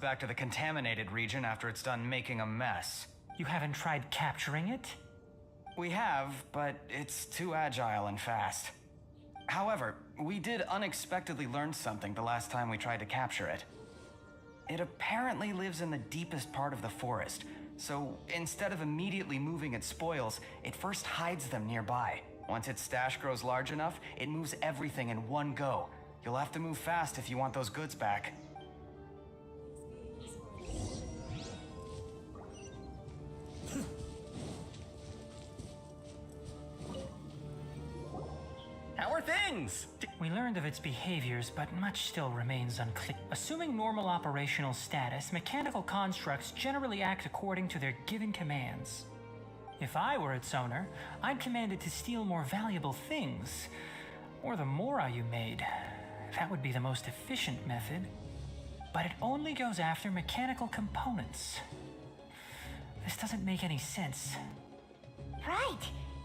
back to the contaminated region after it's done making a mess. You haven't tried capturing it? We have, but it's too agile and fast. However, we did unexpectedly learn something the last time we tried to capture it. It apparently lives in the deepest part of the forest, so instead of immediately moving its spoils, it first hides them nearby. Once its stash grows large enough, it moves everything in one go. You'll have to move fast if you want those goods back. How are things? We learned of its behaviors, but much still remains unclear. Assuming normal operational status, mechanical constructs generally act according to their given commands. If I were its owner, I'd command it to steal more valuable things. Or the Mora you made. That would be the most efficient method. But it only goes after mechanical components. This doesn't make any sense. Right.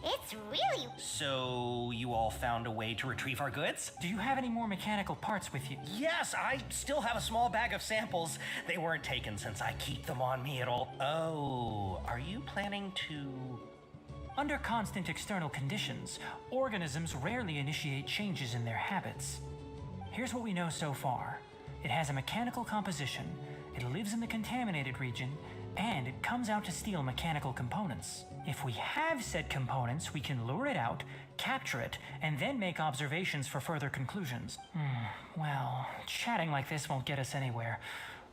It's really... So, you all found a way to retrieve our goods? Do you have any more mechanical parts with you? Yes, I still have a small bag of samples. They weren't taken since I keep them on me at all. Oh, are you planning to... Under constant external conditions, organisms rarely initiate changes in their habits. Here's what we know so far. It has a mechanical composition, it lives in the contaminated region, and it comes out to steal mechanical components. If we have said components, we can lure it out, capture it, and then make observations for further conclusions. Well, chatting like this won't get us anywhere.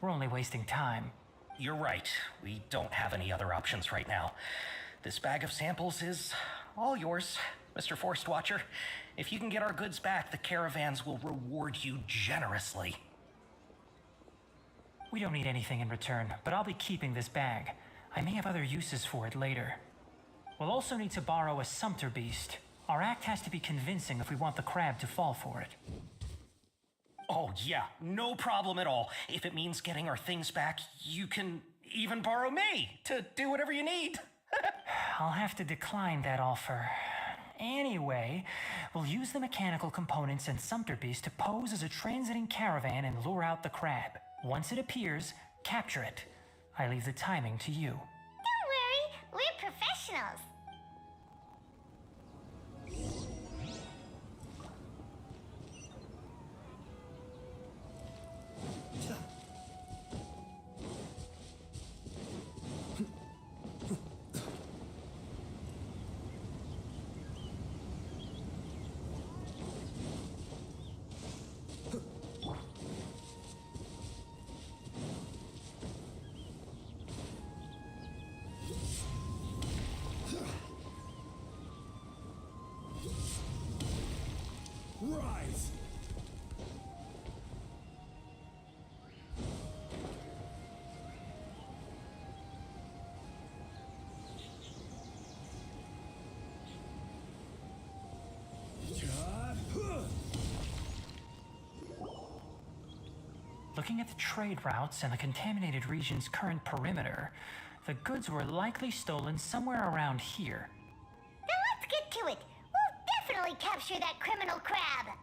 We're only wasting time. You're right. We don't have any other options right now. This bag of samples is all yours, Mr. Forest Watcher. If you can get our goods back, the caravans will reward you generously. We don't need anything in return, but I'll be keeping this bag. I may have other uses for it later. We'll also need to borrow a sumpter beast. Our act has to be convincing if we want the crab to fall for it. Oh yeah, no problem at all. If it means getting our things back, you can even borrow me to do whatever you need. I'll have to decline that offer. Anyway, we'll use the mechanical components and sumpter beast to pose as a transiting caravan and lure out the crab. Once it appears, capture it. I leave the timing to you. Don't worry, we're professionals. Rise! Looking at the trade routes and the contaminated region's current perimeter, the goods were likely stolen somewhere around here. Then let's get to it. We'll definitely capture that criminal crab.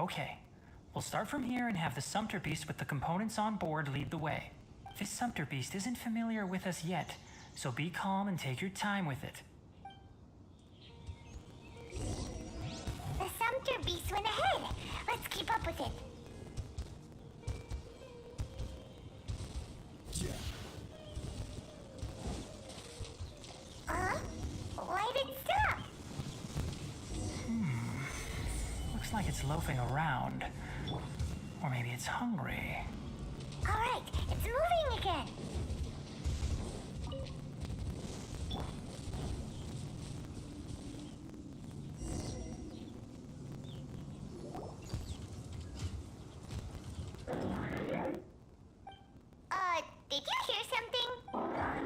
Okay, we'll start from here and have the sumpter beast with the components on board lead the way. This sumpter beast isn't familiar with us yet, so be calm and take your time with it. The sumpter beast went ahead. Let's keep up with it. Huh? Why did it stop? Looks like it's loafing around. Or maybe it's hungry. Alright, it's moving again. Did you hear something? Ah!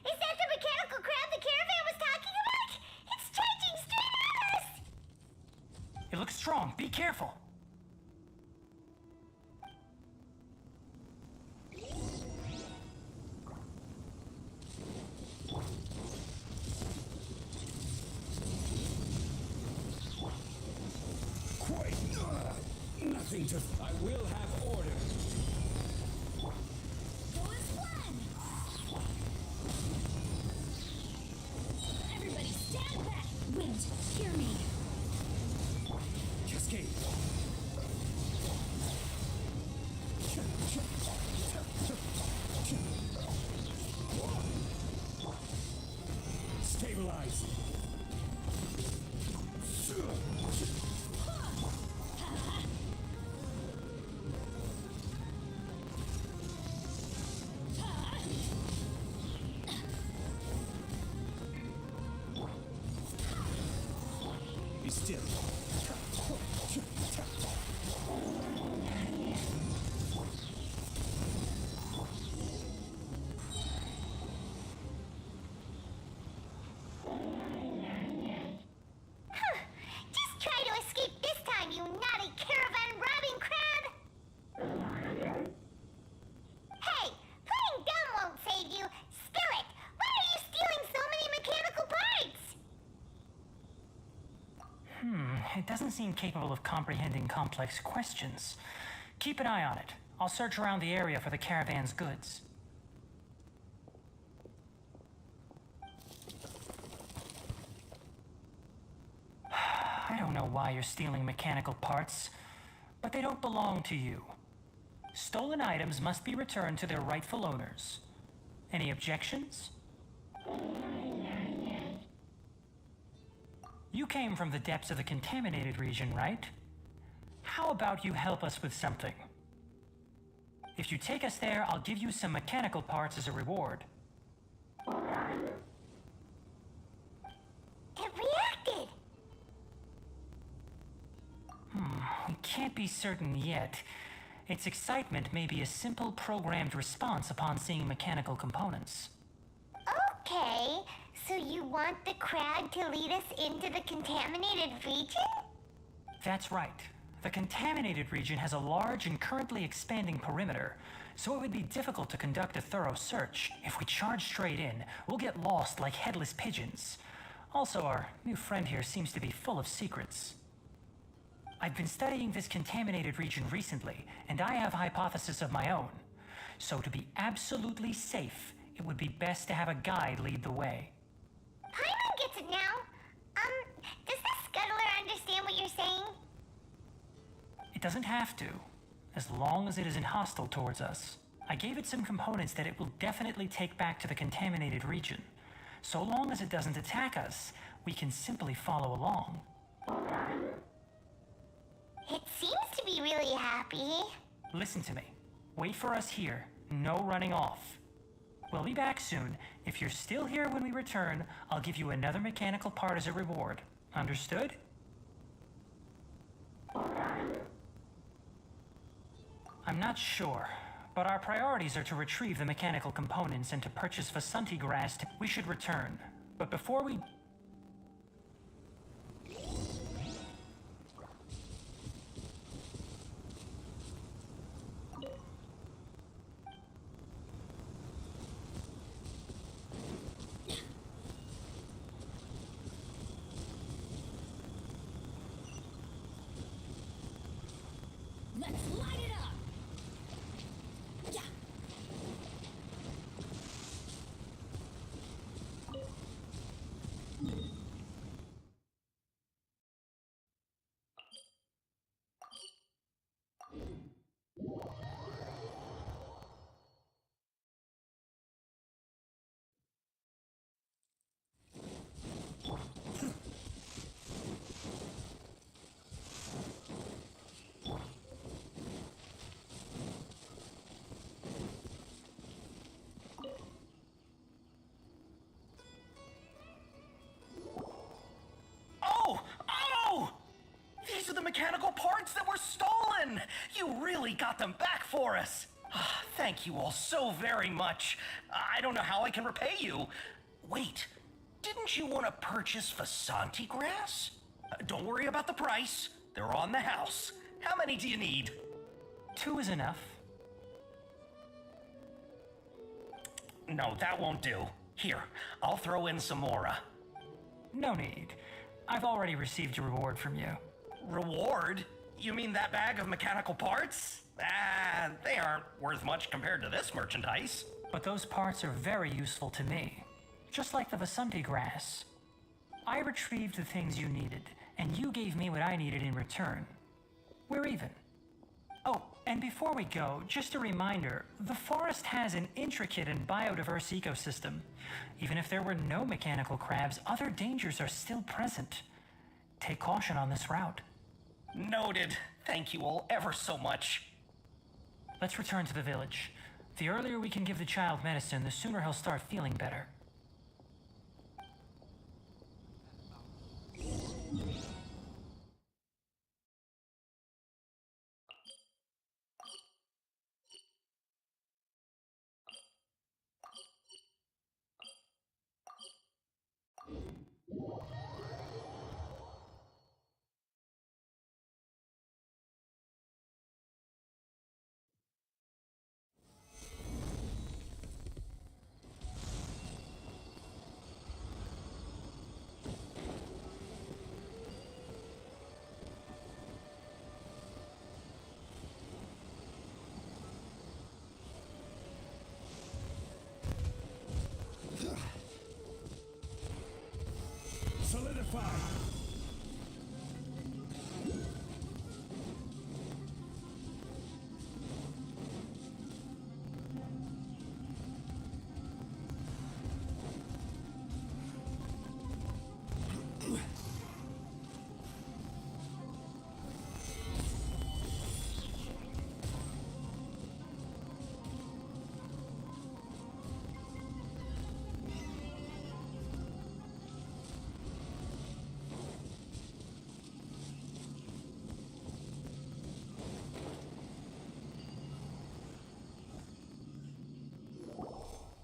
Is that the mechanical crab the caravan was talking about? It's charging straight at us! It looks strong. Be careful. Quite. Nothing I will have order. Go as planned! Everybody stand back! Wind, hear me! Cascade. Stabilize. Be still. Just try to escape this time, you naughty caravan robbing crab! Hey, playing dumb won't save you! Spirit, why are you stealing so many mechanical parts? It doesn't seem capable of comprehending complex questions. Keep an eye on it. I'll search around the area for the caravan's goods. I don't know why you're stealing mechanical parts, but they don't belong to you. Stolen items must be returned to their rightful owners. Any objections? You came from the depths of the contaminated region, right? How about you help us with something? If you take us there, I'll give you some mechanical parts as a reward. It reacted! We can't be certain yet. Its excitement may be a simple programmed response upon seeing mechanical components. Okay, so you want the crab to lead us into the contaminated region? That's right. The contaminated region has a large and currently expanding perimeter, so it would be difficult to conduct a thorough search. If we charge straight in, we'll get lost like headless pigeons. Also, our new friend here seems to be full of secrets. I've been studying this contaminated region recently, and I have a hypothesis of my own. So to be absolutely safe, it would be best to have a guide lead the way. Paimon gets it now. Does the scuttler understand what you're saying? It doesn't have to, as long as it isn't hostile towards us. I gave it some components that it will definitely take back to the contaminated region. So long as it doesn't attack us, we can simply follow along. It seems to be really happy. Listen to me. Wait for us here. No running off. We'll be back soon. If you're still here when we return, I'll give you another mechanical part as a reward. Understood? I'm not sure, but our priorities are to retrieve the mechanical components and to purchase Vasanti grass. We should return. But before we... Let's light it up! Yeah! These are the mechanical parts that were stolen! You really got them back for us! Thank you all so very much. I don't know how I can repay you. Wait, didn't you want to purchase Vasanti grass? Don't worry about the price. They're on the house. How many do you need? 2 is enough. No, that won't do. Here, I'll throw in some more. No need. I've already received a reward from you. Reward? You mean that bag of mechanical parts? They aren't worth much compared to this merchandise. But those parts are very useful to me. Just like the Vasanti grass. I retrieved the things you needed, and you gave me what I needed in return. We're even. Oh, and before we go, just a reminder, the forest has an intricate and biodiverse ecosystem. Even if there were no mechanical crabs, other dangers are still present. Take caution on this route. Noted. Thank you all ever so much. Let's return to the village. The earlier we can give the child medicine, the sooner he'll start feeling better. Solidify.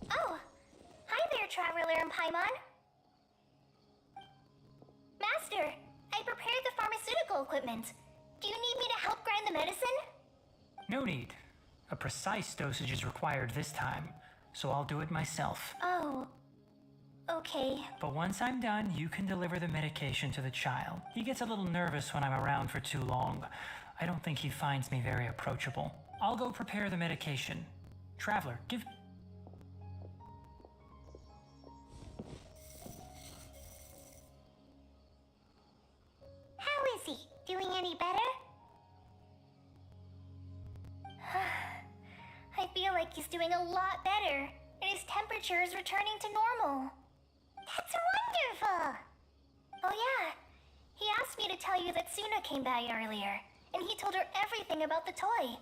Oh, hi there, Traveler and Paimon. Master, I prepared the pharmaceutical equipment. Do you need me to help grind the medicine? No need. A precise dosage is required this time, so I'll do it myself. Oh, okay. But once I'm done, you can deliver the medication to the child. He gets a little nervous when I'm around for too long. I don't think he finds me very approachable. I'll go prepare the medication. Traveler, give... How is he? Doing any better? I feel like he's doing a lot better, and his temperature is returning to normal. That's wonderful! Oh yeah, he asked me to tell you that Suna came by earlier, and he told her everything about the toy.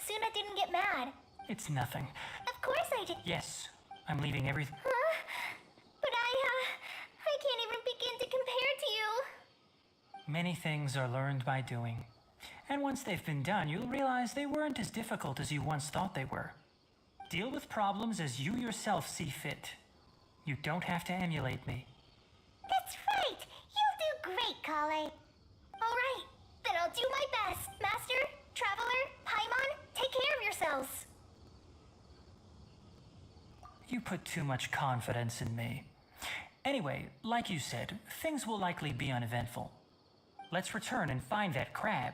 Suna didn't get mad. It's nothing. Of course I did. Yes, I'm leaving everything... Huh? But I can't even begin to compare to you. Many things are learned by doing. And once they've been done, you'll realize they weren't as difficult as you once thought they were. Deal with problems as you yourself see fit. You don't have to emulate me. That's right. You'll do great, Kale. All right, then I'll do my best. Master, Traveler, Paimon, take care of yourselves. You put too much confidence in me. Anyway, like you said, things will likely be uneventful. Let's return and find that crab.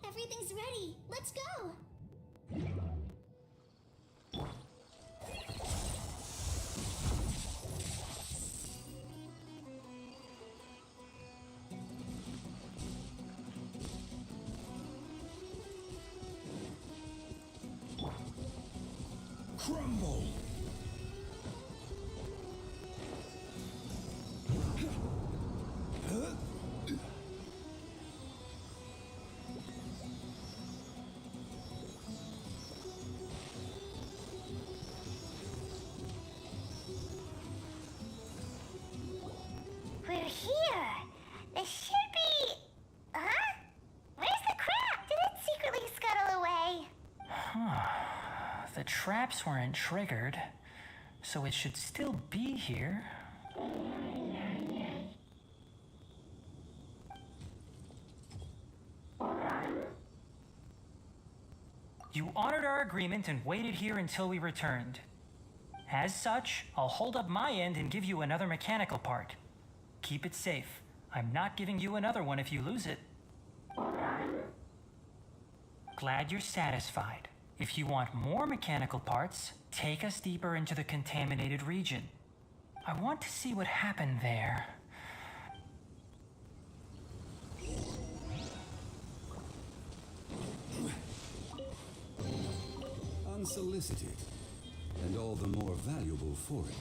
Everything's ready. Let's go. Crumble. traps weren't triggered, so it should still be here. You honored our agreement and waited here until we returned. As such, I'll hold up my end and give you another mechanical part. Keep it safe. I'm not giving you another one if you lose it. Glad you're satisfied. If you want more mechanical parts, take us deeper into the contaminated region. I want to see what happened there. Unsolicited, and all the more valuable for it.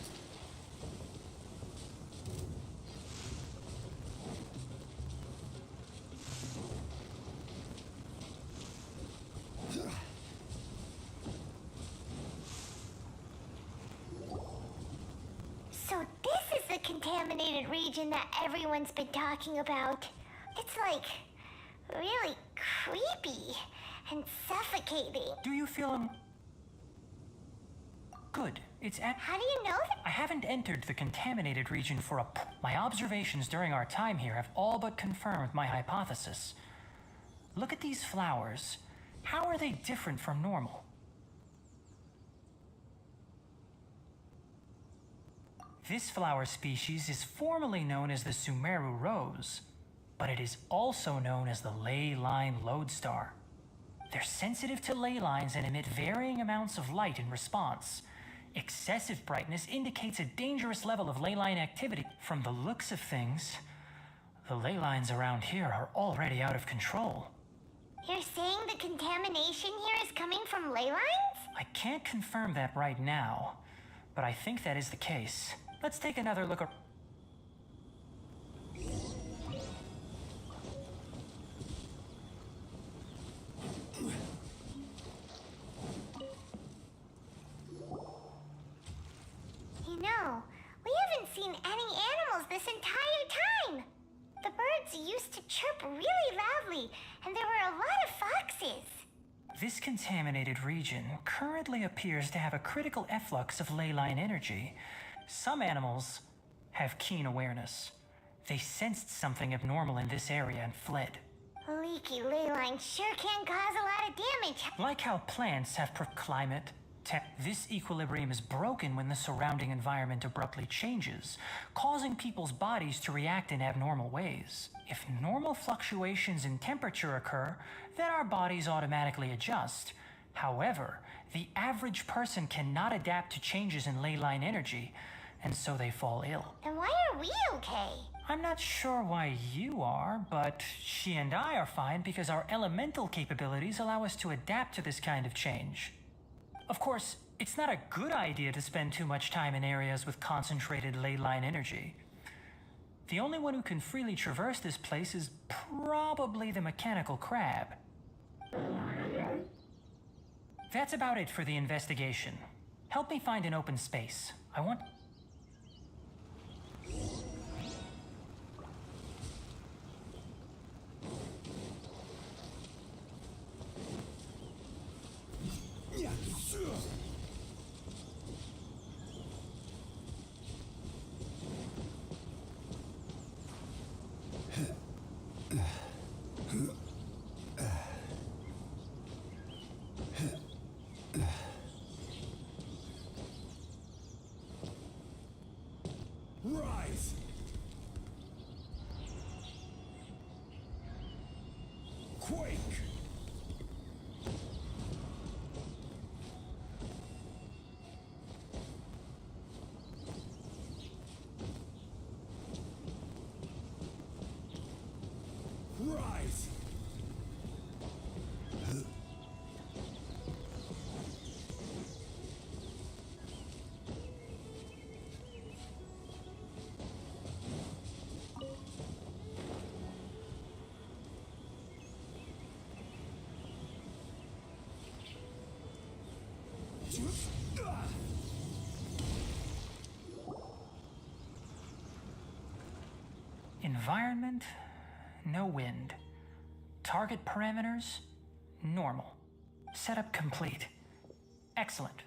So this is the contaminated region that everyone's been talking about. It's like really creepy and suffocating. Do you feel good? It's at. How do you know that? I haven't entered the contaminated region for my observations during our time here have all but confirmed my hypothesis. Look at these flowers. How are they different from normal? This flower species is formally known as the Sumeru rose, but it is also known as the ley line lodestar. They're sensitive to ley lines and emit varying amounts of light in response. Excessive brightness indicates a dangerous level of ley line activity. From the looks of things, the ley lines around here are already out of control. You're saying the contamination here is coming from ley lines? I can't confirm that right now, but I think that is the case. Let's take another look. You know, we haven't seen any animals this entire time. The birds used to chirp really loudly, and there were a lot of foxes. This contaminated region currently appears to have a critical efflux of ley line energy. Some animals have keen awareness. They sensed something abnormal in this area and fled. Leaky ley lines sure can cause a lot of damage. Like how plants have climate, this equilibrium is broken when the surrounding environment abruptly changes, causing people's bodies to react in abnormal ways. If normal fluctuations in temperature occur, then our bodies automatically adjust. However, the average person cannot adapt to changes in ley line energy, and so they fall ill. Then why are we okay? I'm not sure why you are, but she and I are fine because our elemental capabilities allow us to adapt to this kind of change. Of course, it's not a good idea to spend too much time in areas with concentrated ley line energy. The only one who can freely traverse this place is probably the mechanical crab. That's about it for the investigation. Help me find an open space. I want... Rise! Quake! Rise! Environment, no wind. Target parameters, normal. Setup complete. Excellent.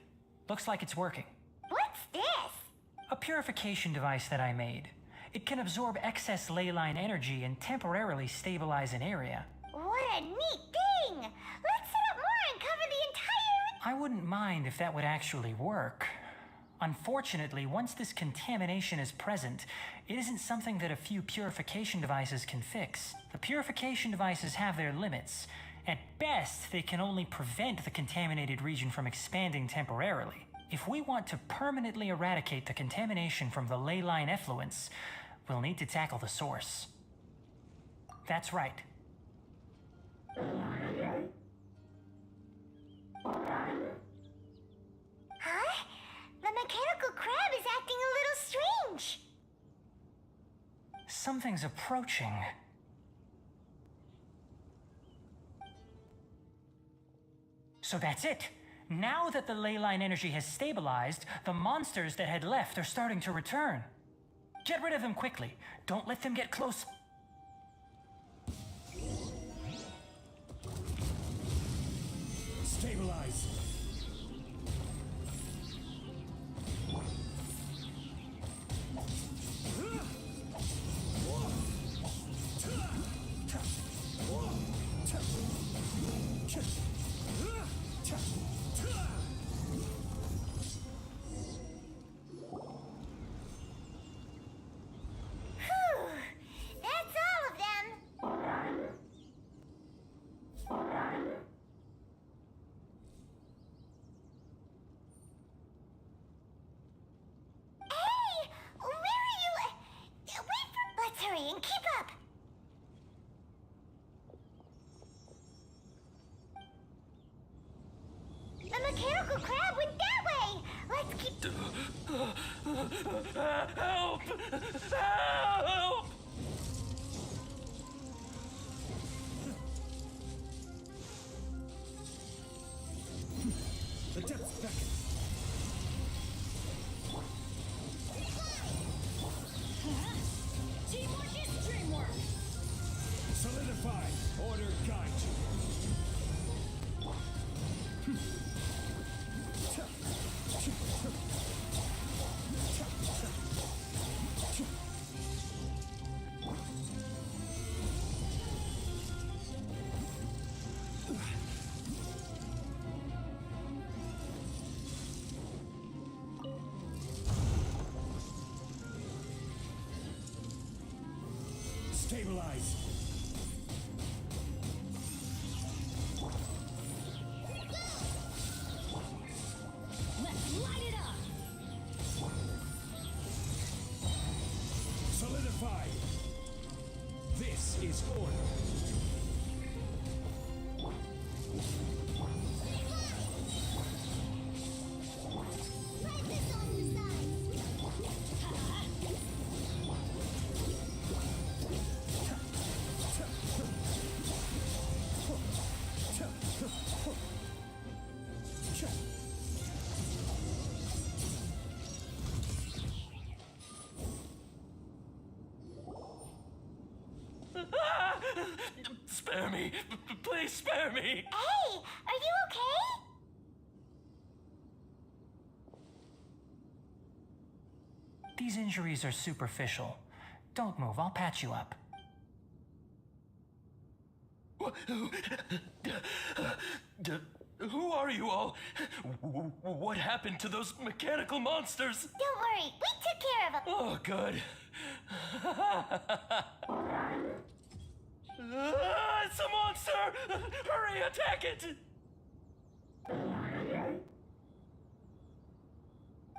Looks like it's working. What's this? A purification device that I made. It can absorb excess ley line energy and temporarily stabilize an area. What a neat thing! Let's set up more and cover the entire... I wouldn't mind if that would actually work. Unfortunately, once this contamination is present, it isn't something that a few purification devices can fix. The purification devices have their limits. At best, they can only prevent the contaminated region from expanding temporarily. If we want to permanently eradicate the contamination from the ley line effluents, we'll need to tackle the source. That's right. Huh? The mechanical crab is acting a little strange. Something's approaching. So that's it. Now that the ley line energy has stabilized, the monsters that had left are starting to return. Get rid of them quickly. Don't let them get close. Stabilize. Whew! That's all of them. Hey! Where are you? Wait for... Let's hurry and keep up. The mechanical crab went that way. Let's keep... Help! Help! The depths beckon. Teamwork is dreamwork! Solidify. Order guide Stabilize. Let's light it up! Solidify. This is order. Right this on the side! Spare me! Please spare me! Hey! Are you okay? These injuries are superficial. Don't move, I'll patch you up. Who are you all? What happened to those mechanical monsters? Don't worry, we took care of them. Oh, good. It's a monster! Hurry, attack it! How do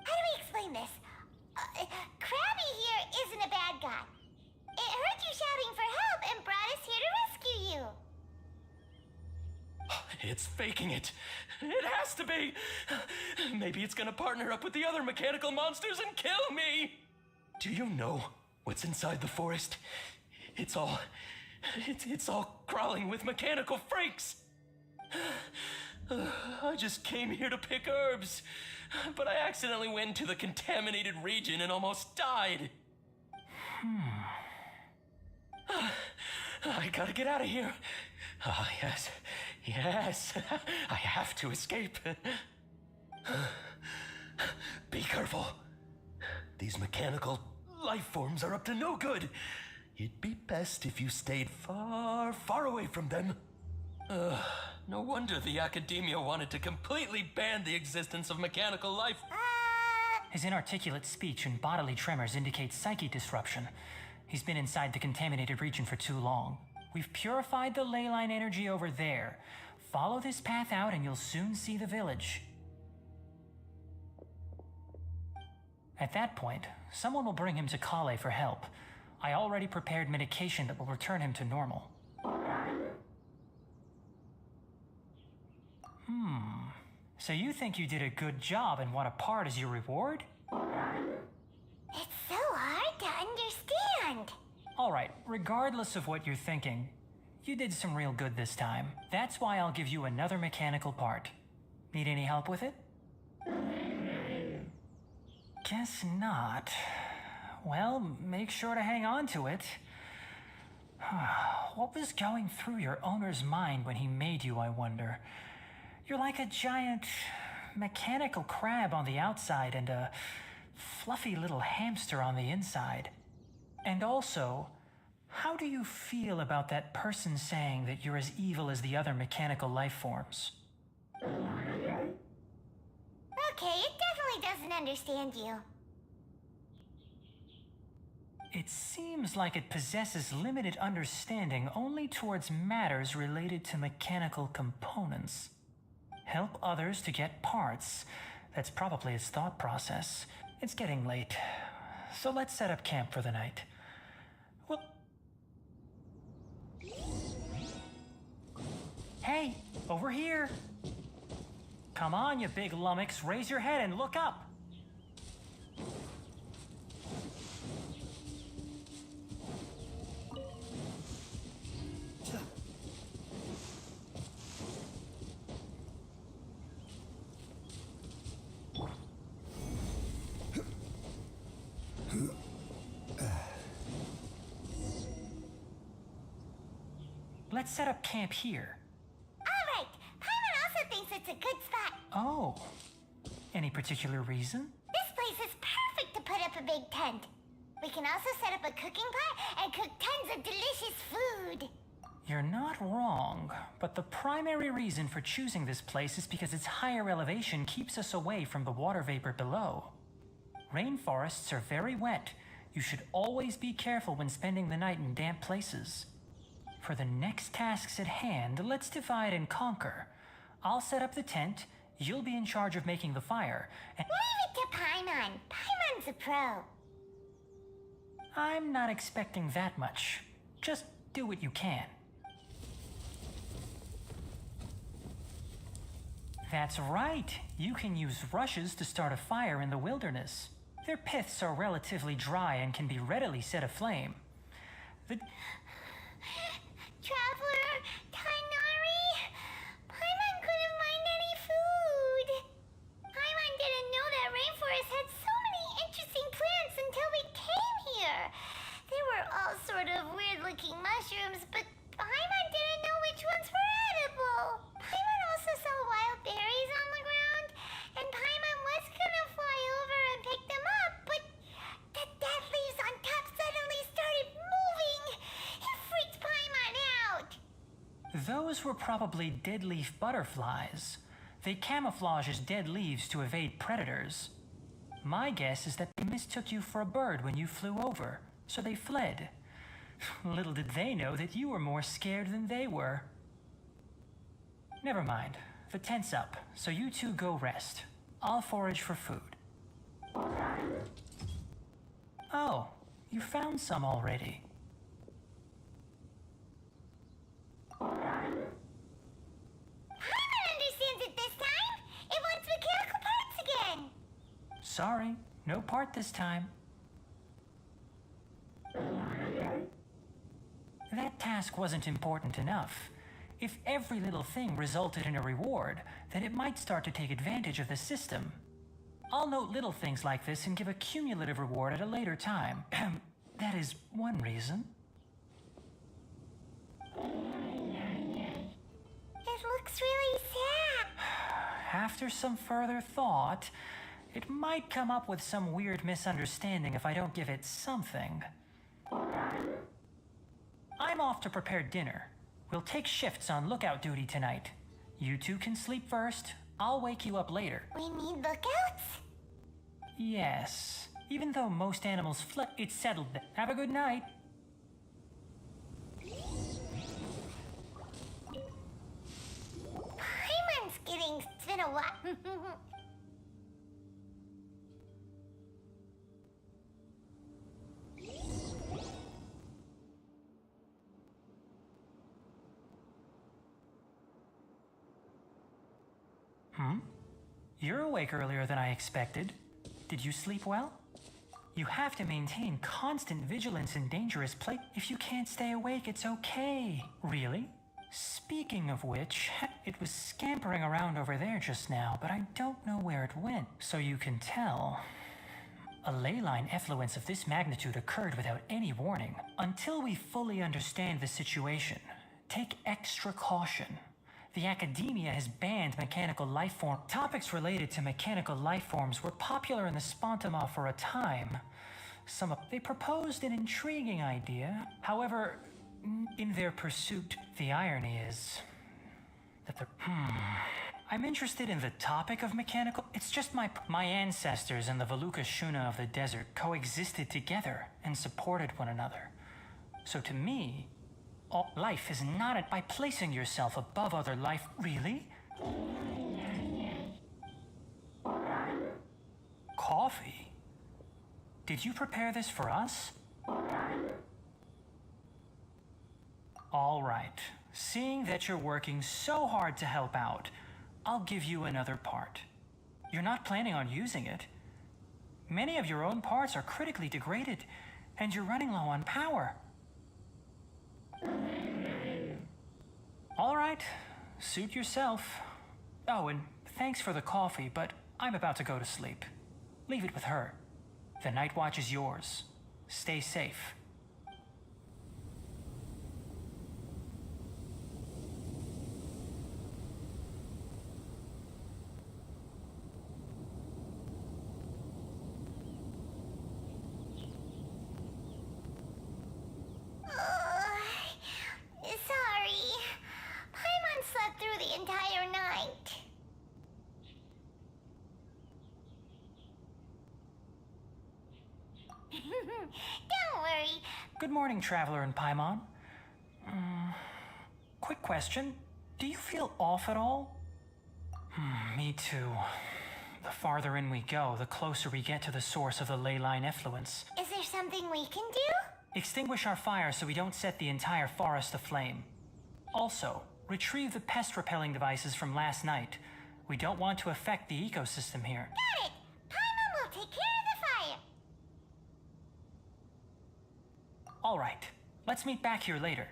we explain this? Krabby here isn't a bad guy. It heard you shouting for help and brought us here to rescue you. It's faking it. It has to be. Maybe it's gonna partner up with the other mechanical monsters and kill me. Do you know what's inside the forest? It's all crawling with mechanical freaks. I just came here to pick herbs, but I accidentally went into the contaminated region and almost died. I gotta get out of here. Ah, yes, I have to escape. Be careful. These mechanical life forms are up to no good. It'd be best if you stayed far, far away from them. No wonder the academia wanted to completely ban the existence of mechanical life. His inarticulate speech and bodily tremors indicate psyche disruption. He's been inside the contaminated region for too long. We've purified the ley line energy over there. Follow this path out and you'll soon see the village. At that point, someone will bring him to Kale for help. I already prepared medication that will return him to normal. So you think you did a good job and want a part as your reward? It's so hard to understand. Alright, regardless of what you're thinking, you did some real good this time. That's why I'll give you another mechanical part. Need any help with it? Guess not. Well, make sure to hang on to it. What was going through your owner's mind when he made you, I wonder? You're like a giant mechanical crab on the outside and a fluffy little hamster on the inside. And also, how do you feel about that person saying that you're as evil as the other mechanical life forms? Okay, it definitely doesn't understand you. It seems like it possesses limited understanding only towards matters related to mechanical components. Help others to get parts. That's probably its thought process. It's getting late, so let's set up camp for the night. Well... Hey, over here! Come on, you big lummox, raise your head and look up! Let's set up camp here. Alright, Paimon also thinks it's a good spot. Oh. Any particular reason? This place is perfect to put up a big tent. We can also set up a cooking pot and cook tons of delicious food. You're not wrong, but the primary reason for choosing this place is because its higher elevation keeps us away from the water vapor below. Rainforests are very wet. You should always be careful when spending the night in damp places. For the next tasks at hand, let's divide and conquer. I'll set up the tent, you'll be in charge of making the fire, and Leave it to Paimon. Paimon's a pro. I'm not expecting that much. Just do what you can. That's right. You can use rushes to start a fire in the wilderness. Their piths are relatively dry and can be readily set aflame. The Traveler, Tainari, Paimon couldn't find any food. Paimon didn't know that rainforest had so many interesting plants until we came here. They were all sort of weird-looking mushrooms, but Paimon didn't know which ones were edible. Paimon also saw wild berries on the ground, and Paimon was gonna fly over and pick them up, but the dead leaves on top suddenly started moving. It freaked Paimon out. Those were probably dead leaf butterflies. They camouflage as dead leaves to evade predators. My guess is that they mistook you for a bird when you flew over, so they fled. Little did they know that you were more scared than they were. Never mind. The tent's up, so you two go rest. I'll forage for food. Oh, you found some already. Paimon understands it this time. It wants mechanical parts again. Sorry, no part this time. That task wasn't important enough. If every little thing resulted in a reward, then it might start to take advantage of the system. I'll note little things like this and give a cumulative reward at a later time. That is one reason. It looks really sad. after some further thought, it might come up with some weird misunderstanding if I don't give it something. I'm off to prepare dinner. We'll take shifts on lookout duty tonight. You two can sleep first. I'll wake you up later. We need lookouts? Yes. Even though most animals flip, it's settled. Have a good night. Paimon's getting... It's been a while. You're awake earlier than I expected. Did you sleep well? You have to maintain constant vigilance in dangerous places. If you can't stay awake, it's okay. Really? Speaking of which, it was scampering around over there just now, but I don't know where it went. So you can tell, a ley line effluence of this magnitude occurred without any warning. Until we fully understand the situation, take extra caution. The academia has banned mechanical life form. Topics related to mechanical life forms were popular in the Spontama for a time. They proposed an intriguing idea. However, in their pursuit, the irony is that I'm interested in the topic of mechanical. It's just my ancestors and the Valuka Shuna of the desert coexisted together and supported one another. So to me, life is not by placing yourself above other life. Really? Coffee? Did you prepare this for us? All right. Seeing that you're working so hard to help out, I'll give you another part. You're not planning on using it. Many of your own parts are critically degraded, and you're running low on power. All right, suit yourself. Oh, and thanks for the coffee, but I'm about to go to sleep. Leave it with her. The night watch is yours. Stay safe. Sorry. Paimon slept through the entire night. Don't worry. Good morning, Traveler and Paimon. Quick question. Do you feel off at all? Me too. The farther in we go, the closer we get to the source of the ley line effluence. Is there something we can do? Extinguish our fire so we don't set the entire forest aflame. Also, retrieve the pest-repelling devices from last night. We don't want to affect the ecosystem here. Got it. Paimon will take care of the fire. All right. Let's meet back here later.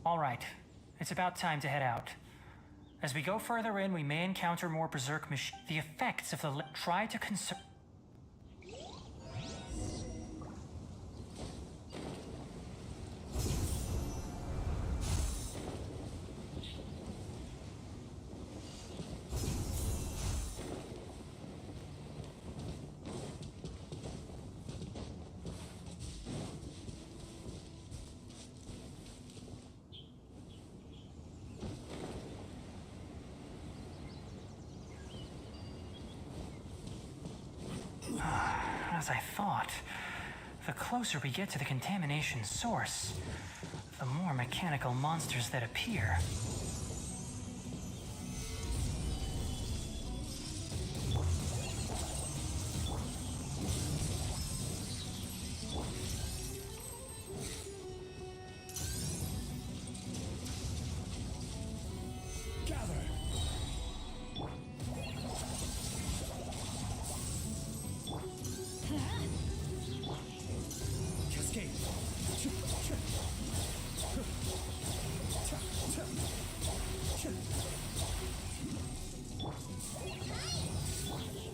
Alright, it's about time to head out. As we go further in, we may encounter more berserk the effects of the try to conserve. As I thought, the closer we get to the contamination source, the more mechanical monsters that appear.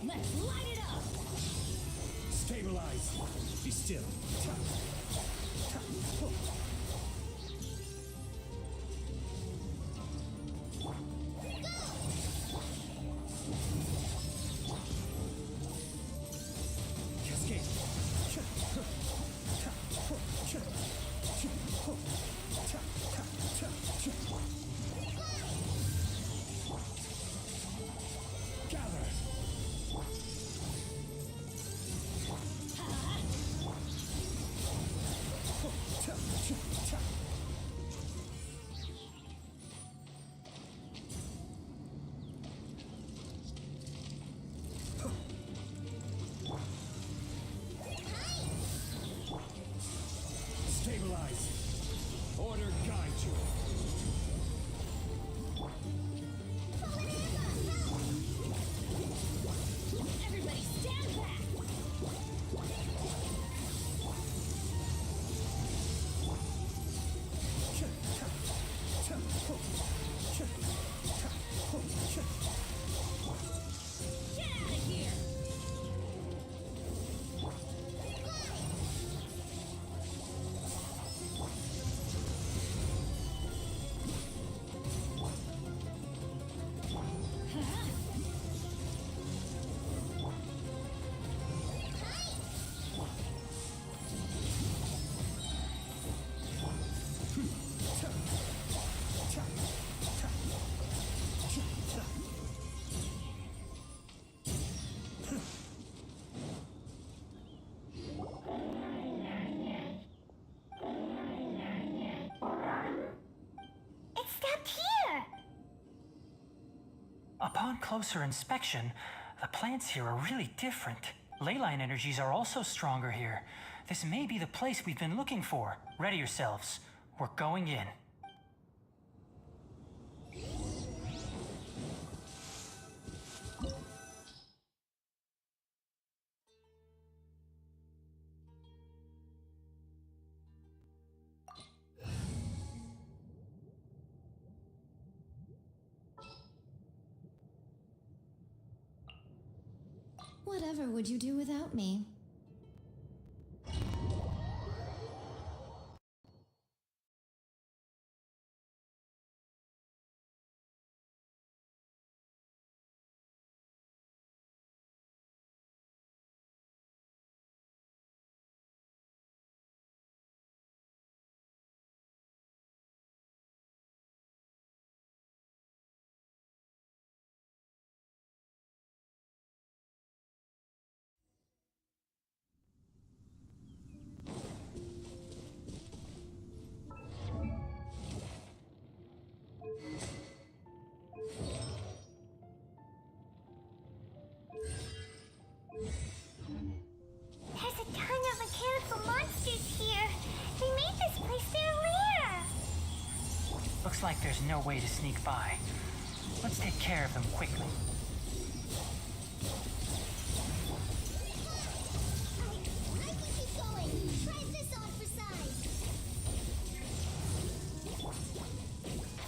Let's light it up! Stabilize. Be still. Cascade. Gather. Stabilize. Order guide you. Everybody stand back! Get out of here! It's stuck here! Upon closer inspection, the plants here are really different. Leyline energies are also stronger here. This may be the place we've been looking for. Ready yourselves. We're going in. Whatever would you do without me? There's a ton of mechanical monsters here. They made this place their lair. Looks like there's no way to sneak by. Let's take care of them quickly. I can keep going. Try this on for size.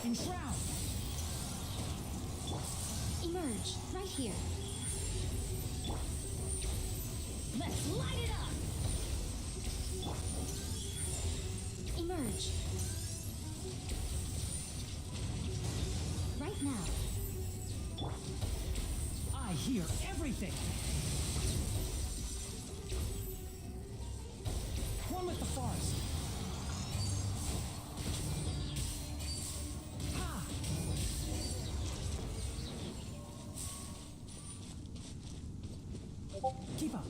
Enshroud! Emerge, right here. Let's light it up! Emerge. Right now. I hear everything! One with the forest! Ha! Keep up.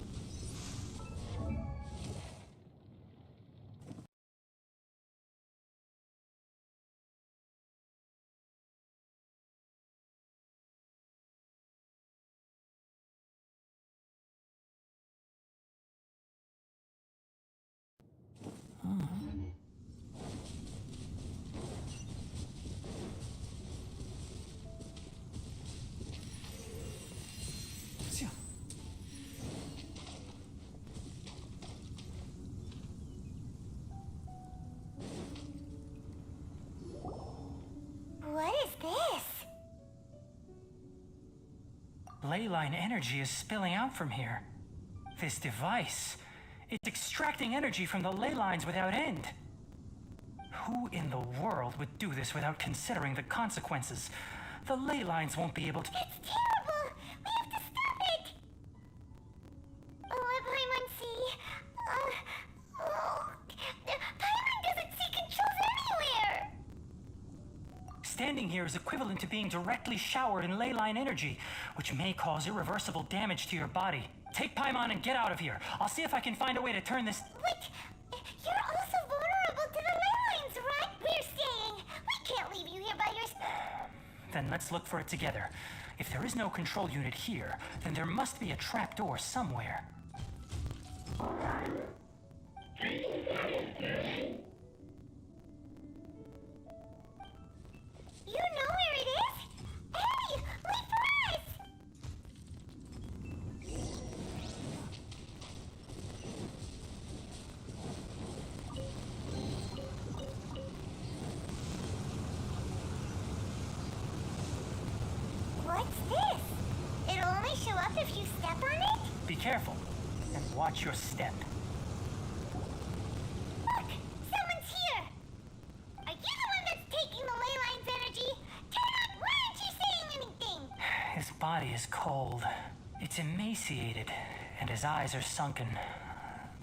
Tia. What is this? Leyline energy is spilling out from here. This device, it's extracting energy from the ley lines without end. Who in the world would do this without considering the consequences? The ley lines won't be able to... It's terrible! We have to stop it! Let Paimon see. Paimon doesn't see controls anywhere! Standing here is equivalent to being directly showered in ley line energy, which may cause irreversible damage to your body. Take Paimon and get out of here. I'll see if I can find a way to turn this... Wait! You're also vulnerable to the ley lines, right? We're staying! We can't leave you here by yourself! Then let's look for it together. If there is no control unit here, then there must be a trapdoor somewhere. You know where it is? Hey! Wait for us! What's this? It'll only show up if you step on it? Be careful, and watch your step. Look! Someone's here! Are you the one that's taking the ley line's energy? Turn on! Why aren't you saying anything? His body is cold. It's emaciated, and his eyes are sunken,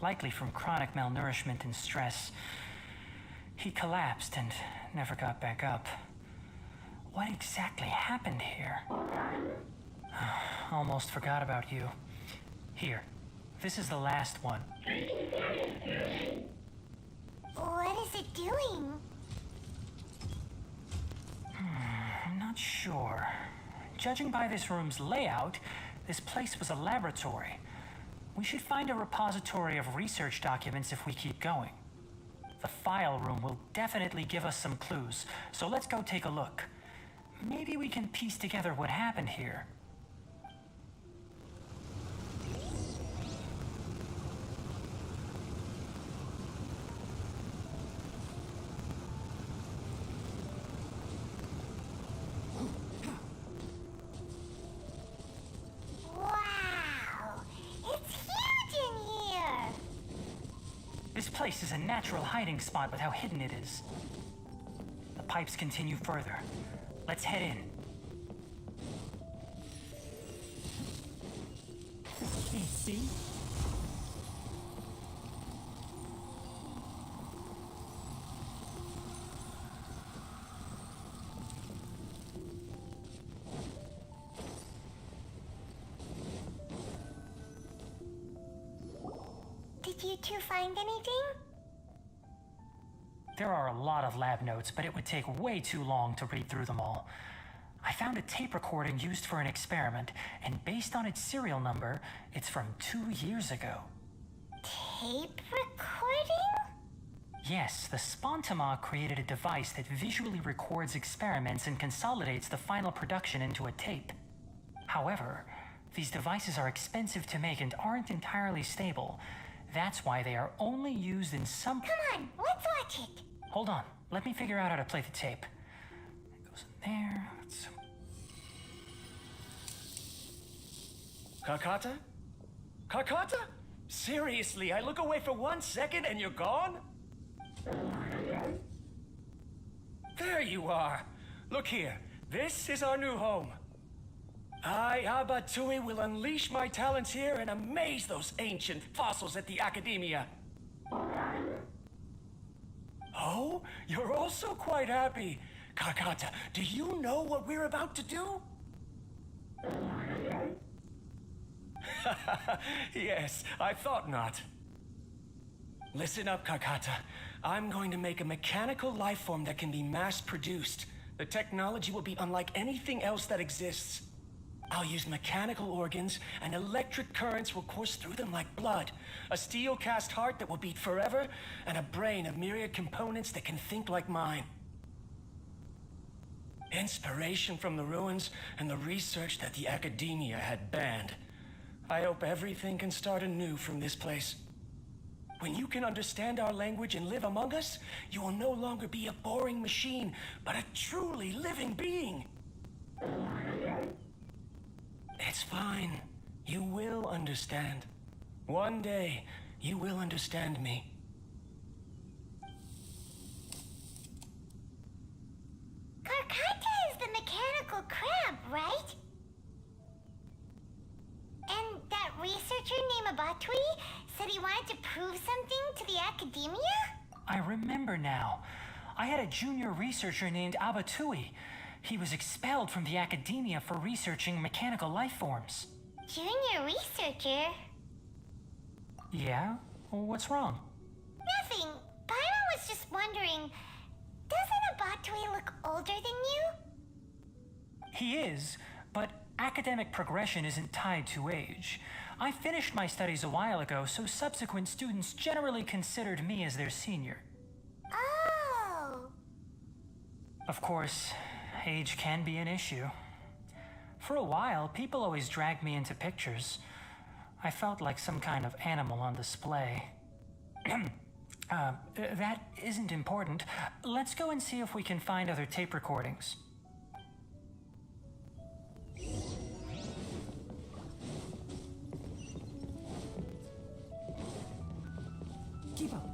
likely from chronic malnourishment and stress. He collapsed and never got back up. What exactly happened here? Almost forgot about you. Here, this is the last one. What is it doing? I'm not sure. Judging by this room's layout, this place was a laboratory. We should find a repository of research documents if we keep going. The file room will definitely give us some clues, so let's go take a look. Maybe we can piece together what happened here. Wow! It's huge in here! This place is a natural hiding spot with how hidden it is. The pipes continue further. Let's head in. Can't see? Did you two find anything? There are a lot of lab notes, but it would take way too long to read through them all. I found a tape recording used for an experiment, and based on its serial number, it's from 2 years ago. Tape recording? Yes, the Spontama created a device that visually records experiments and consolidates the final production into a tape. However, these devices are expensive to make and aren't entirely stable. That's why they are only used in some... Come on, let's watch it. Hold on, let me figure out how to play the tape. there. Let's... Kakata? Kakata? Seriously, I look away for 1 second and you're gone? There you are. Look here. This is our new home. I, Abatui, will unleash my talents here and amaze those ancient fossils at the Academia. Oh, you're also quite happy. Kakata, do you know what we're about to do? Yes, I thought not. Listen up, Kakata. I'm going to make a mechanical life form that can be mass-produced. The technology will be unlike anything else that exists. I'll use mechanical organs, and electric currents will course through them like blood. A steel-cast heart that will beat forever, and a brain of myriad components that can think like mine. Inspiration from the ruins and the research that the Academia had banned. I hope everything can start anew from this place. When you can understand our language and live among us, you will no longer be a boring machine, but a truly living being. It's fine. You will understand. One day, you will understand me. Karkata is the mechanical crab, right? And that researcher named Abatui said he wanted to prove something to the Academia? I remember now. I had a junior researcher named Abatui. He was expelled from the Academia for researching mechanical life forms. Junior researcher? Yeah? Well, what's wrong? Nothing. Paimon was just wondering, doesn't Abatui look older than you? He is, but academic progression isn't tied to age. I finished my studies a while ago, so subsequent students generally considered me as their senior. Oh. Of course, age can be an issue. For a while, people always dragged me into pictures. I felt like some kind of animal on display. That isn't important. Let's go and see if we can find other tape recordings. Keep up.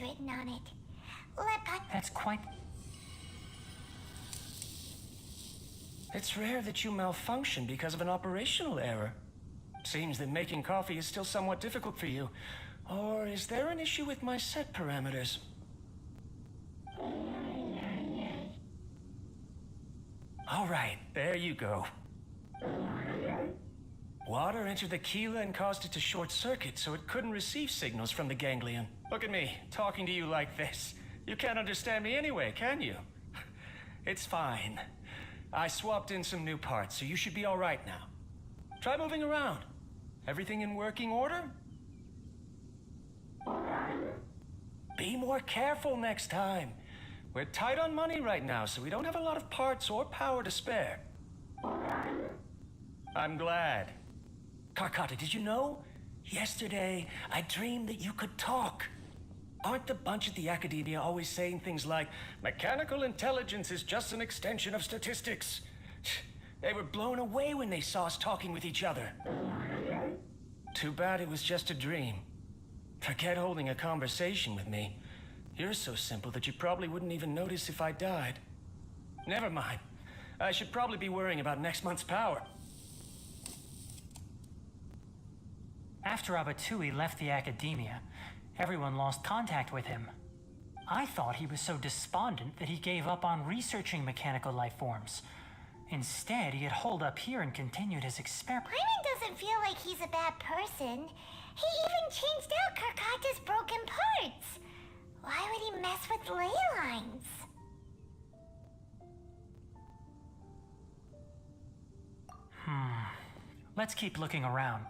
Written on it. Let That's quite... It's rare that you malfunction because of an operational error. Seems that making coffee is still somewhat difficult for you. Or is there an issue with my set parameters? All right, there you go. Water entered the Keela and caused it to short circuit, so it couldn't receive signals from the ganglion. Look at me, talking to you like this. You can't understand me anyway, can you? It's fine. I swapped in some new parts, so you should be all right now. Try moving around. Everything in working order? Be more careful next time. We're tight on money right now, so we don't have a lot of parts or power to spare. I'm glad. Karkata, did you know? Yesterday, I dreamed that you could talk. Aren't the bunch at the Academia always saying things like, mechanical intelligence is just an extension of statistics? They were blown away when they saw us talking with each other. Too bad it was just a dream. Forget holding a conversation with me. You're so simple that you probably wouldn't even notice if I died. Never mind. I should probably be worrying about next month's power. After Abatui left the Academia, everyone lost contact with him. I thought he was so despondent that he gave up on researching mechanical life forms. Instead, he had holed up here and continued his experiment. Paimon doesn't feel like he's a bad person. He even changed out Karkata's broken parts. Why would he mess with ley lines? Let's keep looking around.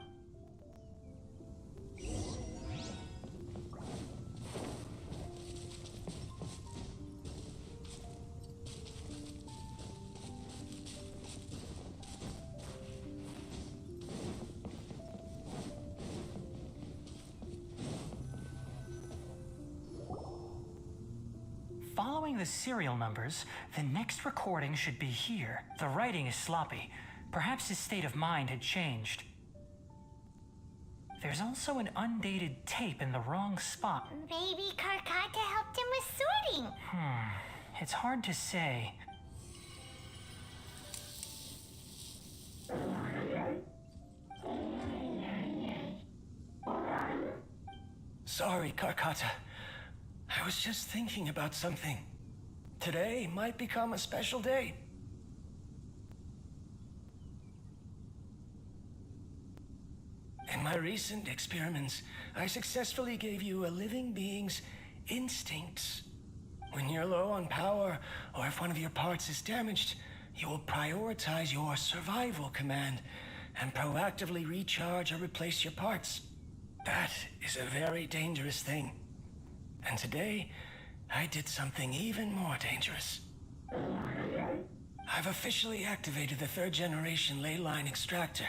Following the serial numbers, the next recording should be here. The writing is sloppy. Perhaps his state of mind had changed. There's also an undated tape in the wrong spot. Maybe Karkata helped him with sorting. It's hard to say. Sorry, Karkata. I was just thinking about something. Today might become a special day. In my recent experiments, I successfully gave you a living being's instincts. When you're low on power, or if one of your parts is damaged, you will prioritize your survival command and proactively recharge or replace your parts. That is a very dangerous thing. And today, I did something even more dangerous. I've officially activated the third generation ley line extractor.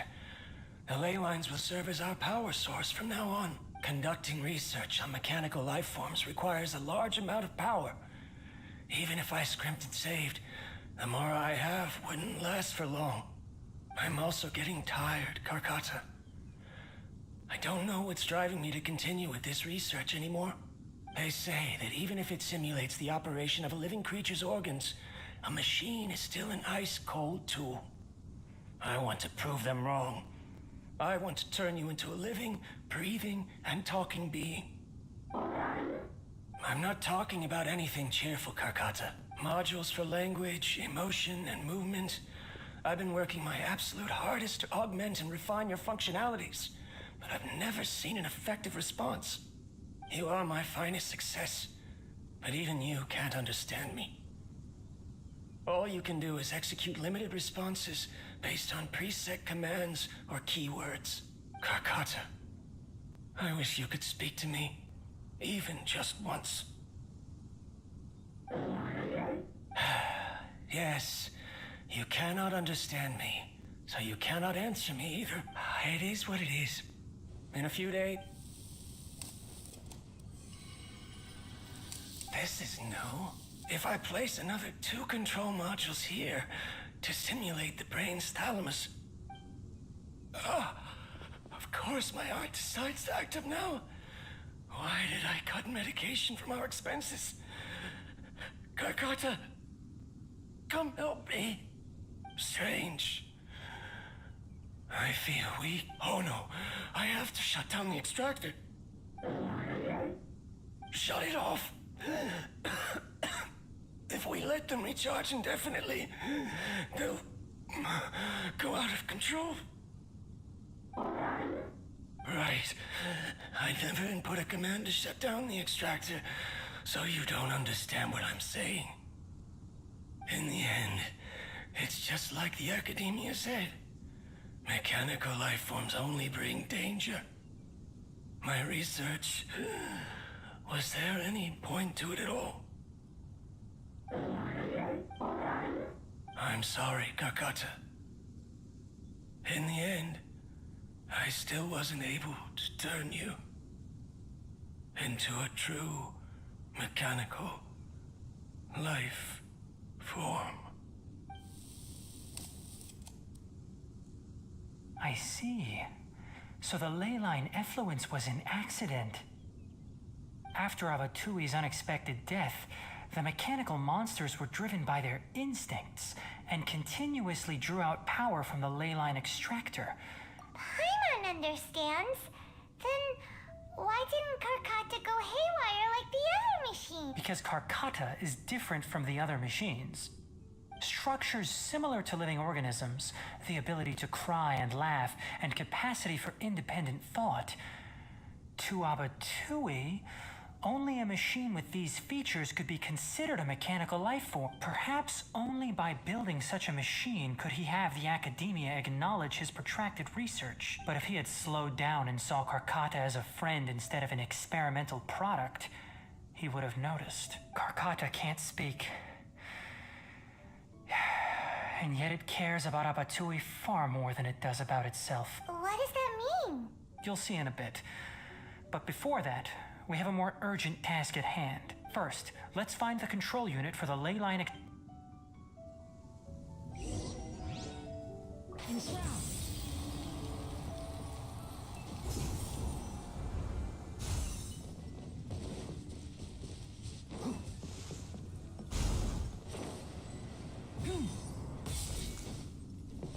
The ley lines will serve as our power source from now on. Conducting research on mechanical life forms requires a large amount of power. Even if I scrimped and saved, the more I have wouldn't last for long. I'm also getting tired, Karkata. I don't know what's driving me to continue with this research anymore. They say that even if it simulates the operation of a living creature's organs, a machine is still an ice-cold tool. I want to prove them wrong. I want to turn you into a living, breathing, and talking being. I'm not talking about anything cheerful, Karkata. Modules for language, emotion, and movement. I've been working my absolute hardest to augment and refine your functionalities, but I've never seen an effective response. You are my finest success, but even you can't understand me. All you can do is execute limited responses based on preset commands or keywords. Karkata, I wish you could speak to me, even just once. Yes, you cannot understand me, so you cannot answer me either. It is what it is. In a few days... This is new. If I place another 2 control modules here to simulate the brain's thalamus... of course my heart decides to act up now. Why did I cut medication from our expenses? Karkata, come help me. Strange. I feel weak. Oh no, I have to shut down the extractor. Shut it off. If we let them recharge indefinitely, they'll go out of control. Right. I never input a command to shut down the extractor, so you don't understand what I'm saying. In the end, it's just like the academia said. Mechanical life forms only bring danger. My research... Was there any point to it at all? I'm sorry, Karkata. In the end, I still wasn't able to turn you into a true mechanical life form. I see. So the ley line effluence was an accident. After Avatui's unexpected death, the mechanical monsters were driven by their instincts and continuously drew out power from the ley line extractor. Paimon understands. Then Why didn't Karkata go haywire like the other machine? Because Karkata is different from the other machines. Structures similar to living organisms, the ability to cry and laugh, and capacity for independent thought. To Abatui, only a machine with these features could be considered a mechanical life form. Perhaps only by building such a machine could he have the academia acknowledge his protracted research. But if he had slowed down and saw Karkata as a friend instead of an experimental product, he would have noticed. Karkata can't speak. And yet it cares about Abatui far more than it does about itself. What does that mean? You'll see in a bit. But before that, we have a more urgent task at hand. First, let's find the control unit for the ley line.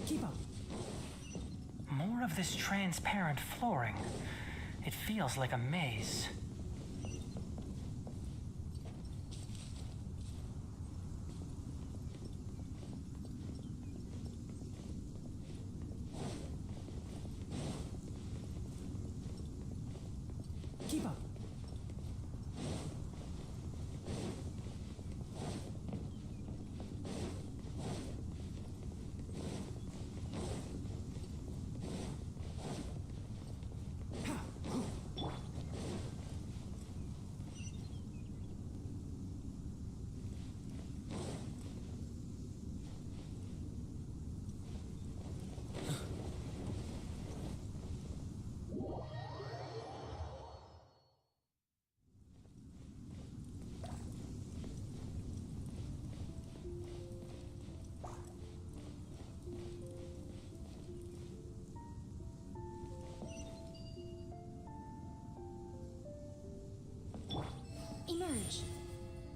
Keep up. More of this transparent flooring. It feels like a maze. Keep up. Emerge.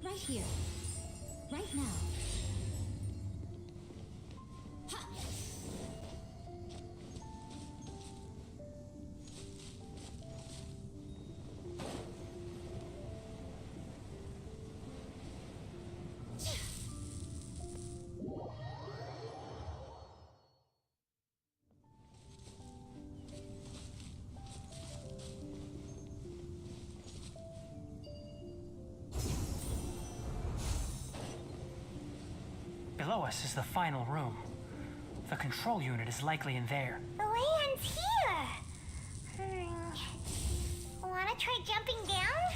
Right here. Right now. Ha! Below us is the final room. The control unit is likely in there. The way ends here. Wanna try jumping down?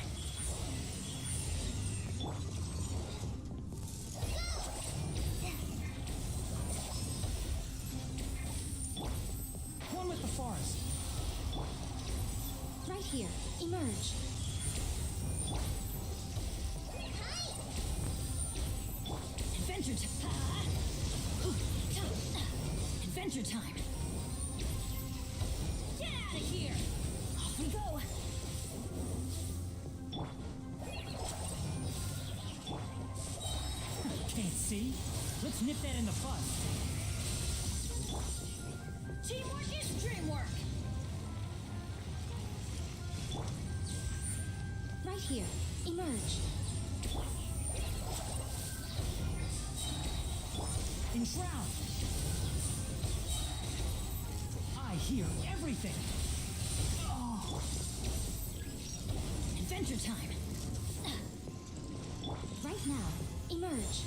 One with the forest. Right here. Emerge. Adventure time. Adventure time. Get out of here. Off we go. Can't see? Let's nip that in the bud. Teamwork is dreamwork. Right here. Emerge. Enshroud. I hear everything. Oh. Adventure time. Right now. Emerge.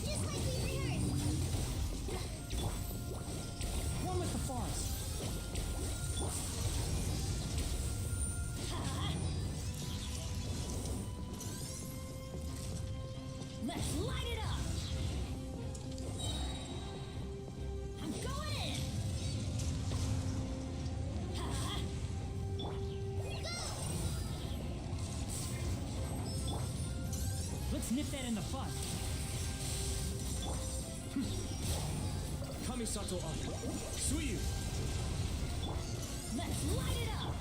Just like we rehearsed. One with the forest. Let's light it up! I'm going in! Let's nip that in the bud. Kamisato up. Suyu! Let's light it up!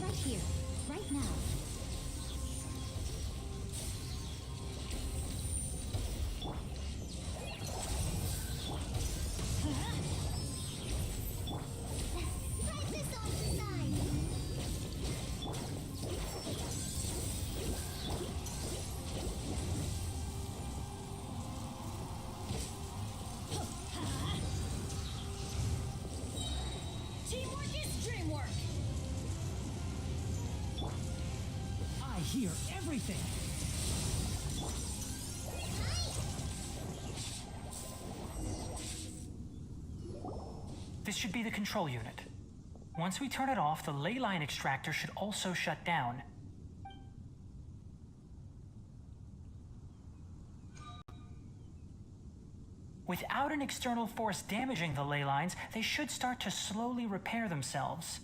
Right here. Right now. hear everything. This should be the control unit. Once we turn it off, the ley line extractor should also shut down. Without an external force damaging the ley lines, they should start to slowly repair themselves.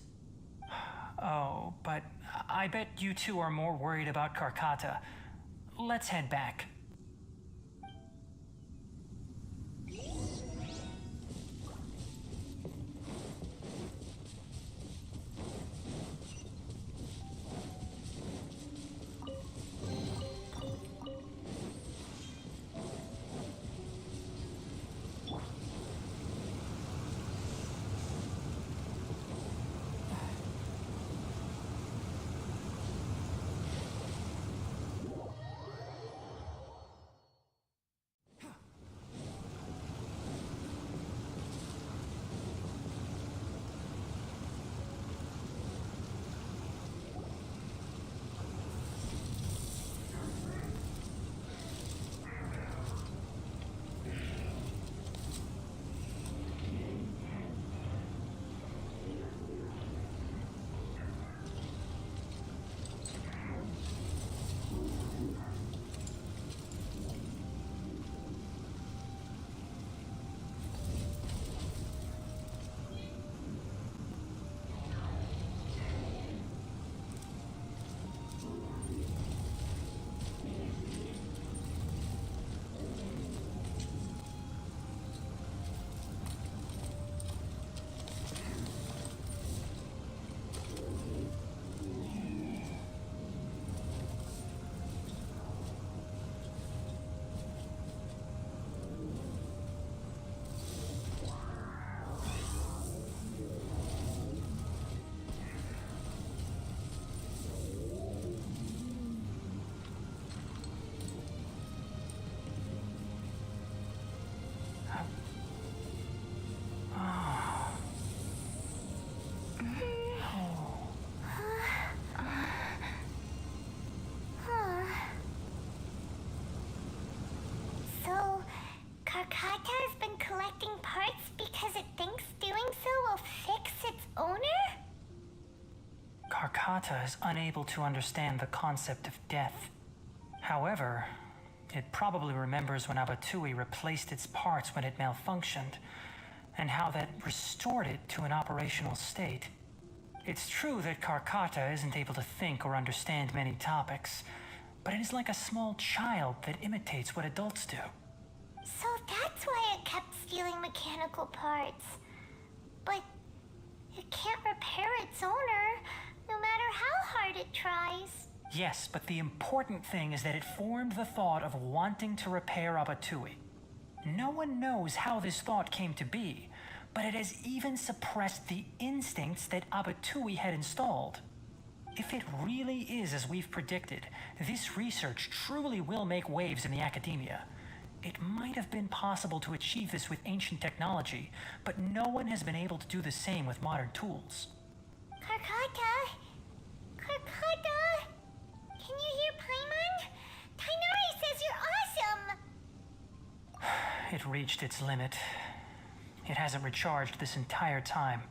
Oh, but I bet you two are more worried about Karkata. Let's head back. So, Karkata has been collecting parts because it thinks doing so will fix its owner? Karkata is unable to understand the concept of death. However, it probably remembers when Abatui replaced its parts when it malfunctioned, and how that restored it to an operational state. It's true that Karkata isn't able to think or understand many topics, but it is like a small child that imitates what adults do. So that's why it kept stealing mechanical parts. But it can't repair its owner, no matter how hard it tries. Yes, but the important thing is that it formed the thought of wanting to repair Abatui. No one knows how this thought came to be, but it has even suppressed the instincts that Abatui had installed. If it really is as we've predicted, this research truly will make waves in the academia. It might have been possible to achieve this with ancient technology, but no one has been able to do the same with modern tools. Karkata? Karkata? Can you hear Paimon? Tainari says you're awesome! It reached its limit. It hasn't recharged this entire time,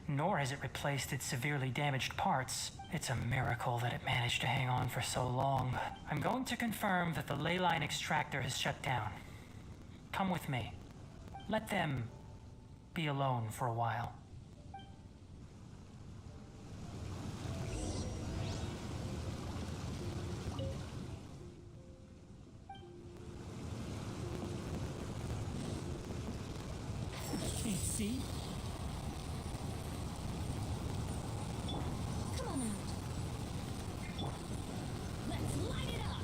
nor has it replaced its severely damaged parts. It's a miracle that it managed to hang on for so long. I'm going to confirm that the ley line extractor has shut down. Come with me. Let them be alone for a while. Can't see? Come on out. Let's light it up!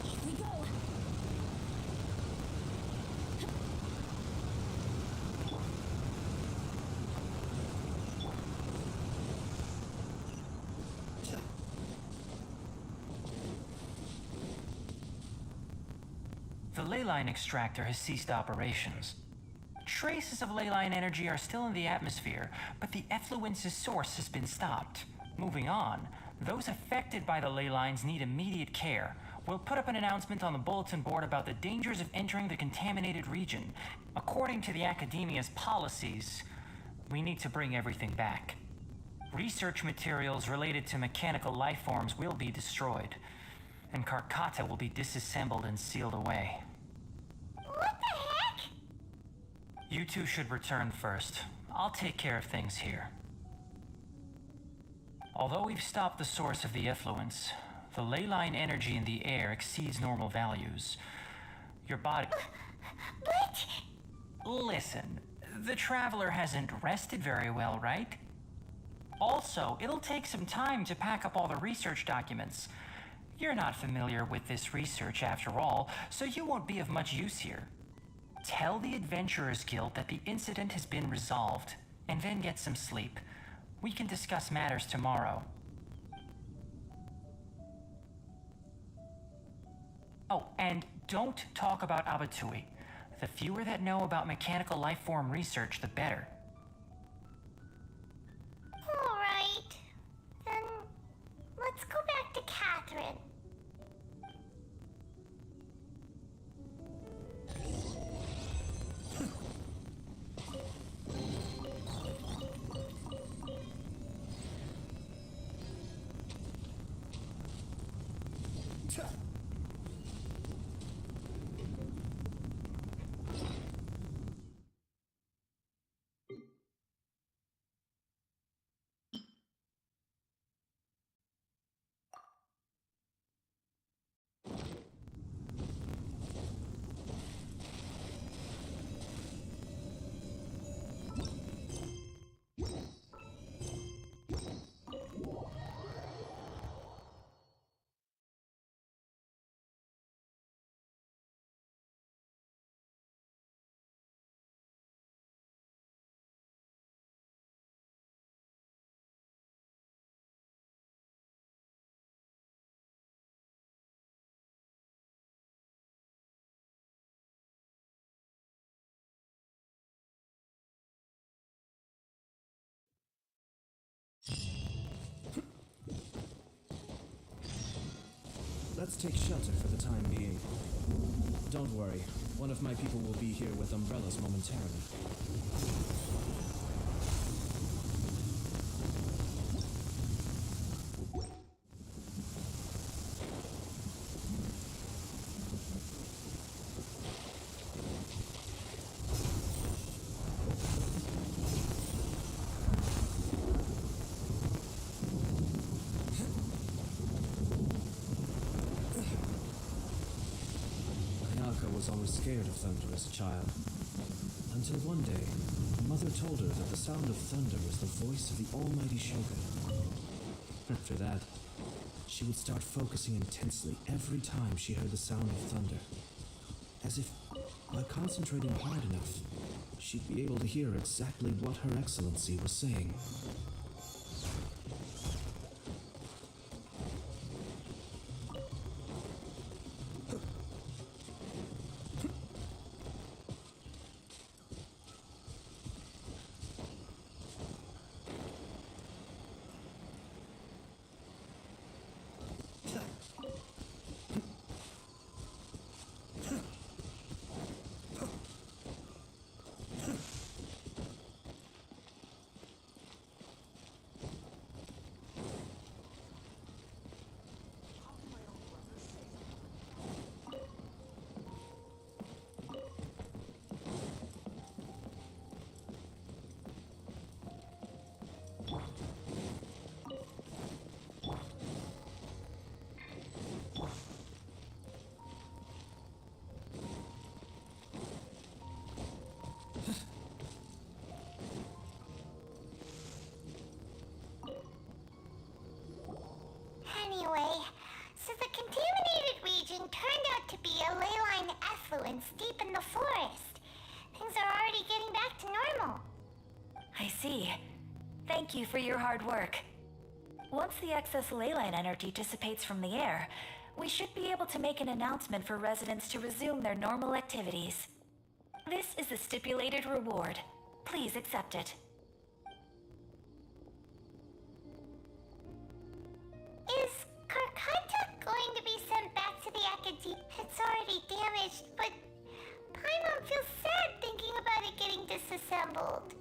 Here we go. The ley line extractor has ceased operations. Traces of ley line energy are still in the atmosphere, but the effluence's source has been stopped. Moving on, Those affected by the ley lines need immediate care. We'll put up an announcement on the bulletin board about the dangers of entering the contaminated region. According to the Academia's policies, we need to bring everything back. Research materials related to mechanical life forms will be destroyed, and Karkata will be disassembled and sealed away. What the heck? You two should return first. I'll take care of things here. Although we've stopped the source of the effluence, the ley line energy in the air exceeds normal values. Your body... But... Listen, the Traveler hasn't rested very well, right? Also, it'll take some time to pack up all the research documents. You're not familiar with this research after all, so you won't be of much use here. Tell the Adventurers Guild that the incident has been resolved, and then get some sleep. We can discuss matters tomorrow. Oh, and don't talk about Abatui. The fewer that know about mechanical life form research, the better. Alright. Then... let's go back to Catherine. Let's take shelter for the time being. Don't worry, one of my people will be here with umbrellas momentarily. Was always scared of thunder as a child. Until one day, Mother told her that the sound of thunder was the voice of the almighty Shogun. After that, she would start focusing intensely every time she heard the sound of thunder. As if, by concentrating hard enough, she'd be able to hear exactly what Her Excellency was saying. Anyway, so the contaminated region turned out to be a ley line effluence deep in the forest. Things are already getting back to normal. I see. Thank you for your hard work. Once the excess ley line energy dissipates from the air, we should be able to make an announcement for residents to resume their normal activities. This is the stipulated reward. Please accept it. already damaged, but Paimon feels sad thinking about it getting disassembled.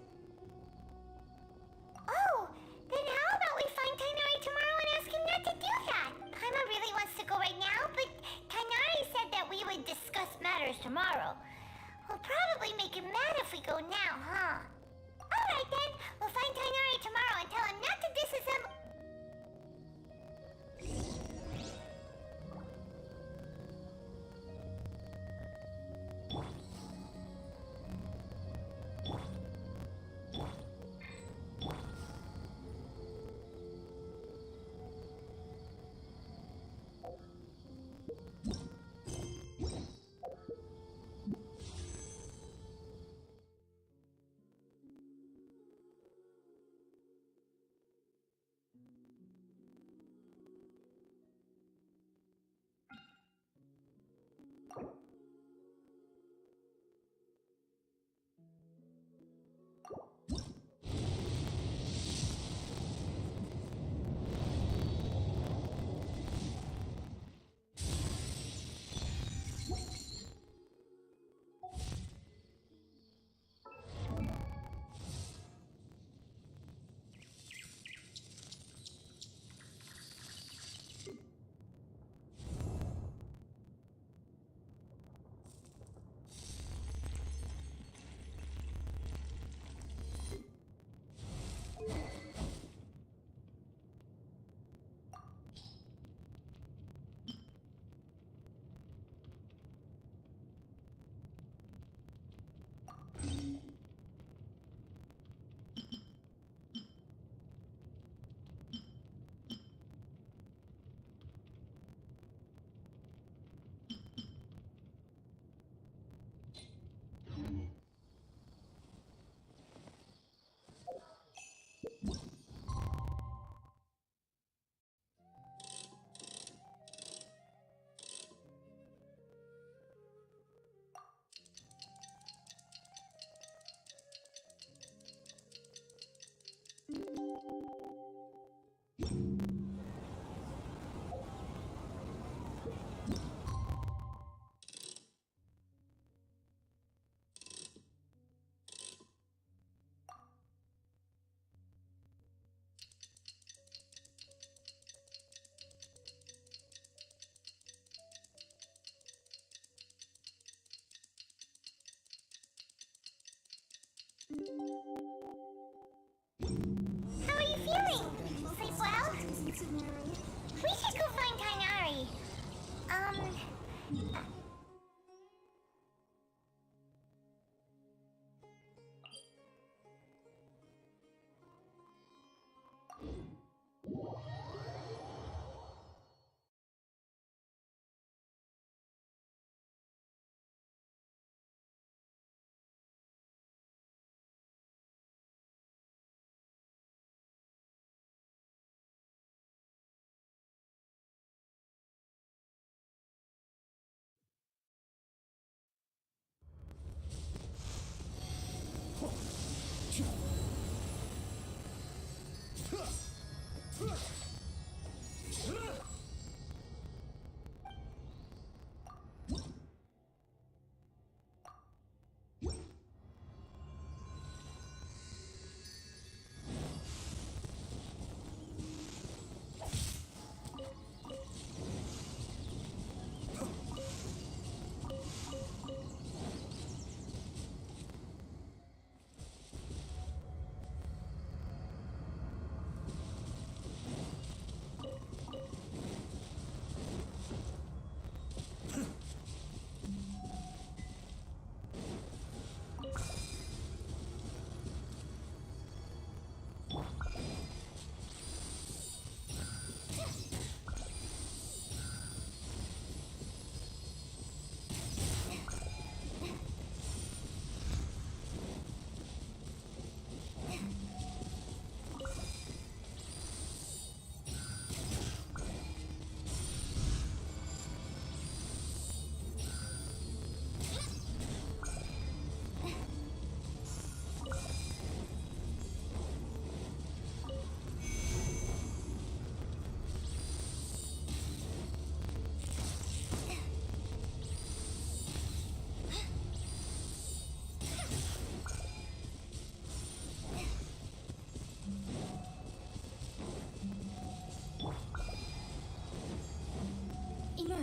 Oh, then how about we find Tainari tomorrow and ask him not to do that? Paimon really wants to go right now, but Tainari said that we would discuss matters tomorrow. We'll probably make him mad if we go now, huh? Alright then, we'll find Tainari tomorrow and tell him not to disassemble. How are you feeling? Sleep well? We should go find Tainari.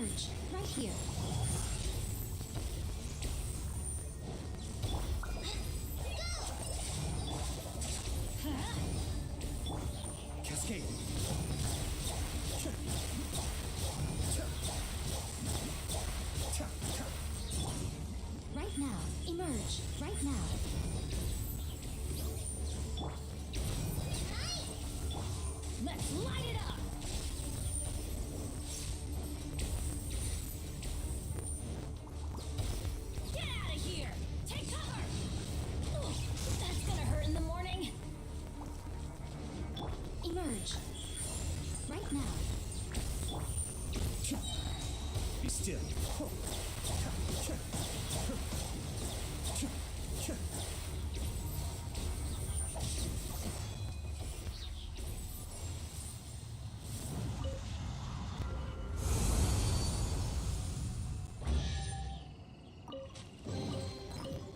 Emerge. Right here. Cascade. Right now. Emerge. Right now. Let's light it up! Get out of here! Take cover! Ugh, that's gonna hurt in the morning. Emerge. Right now. Be still.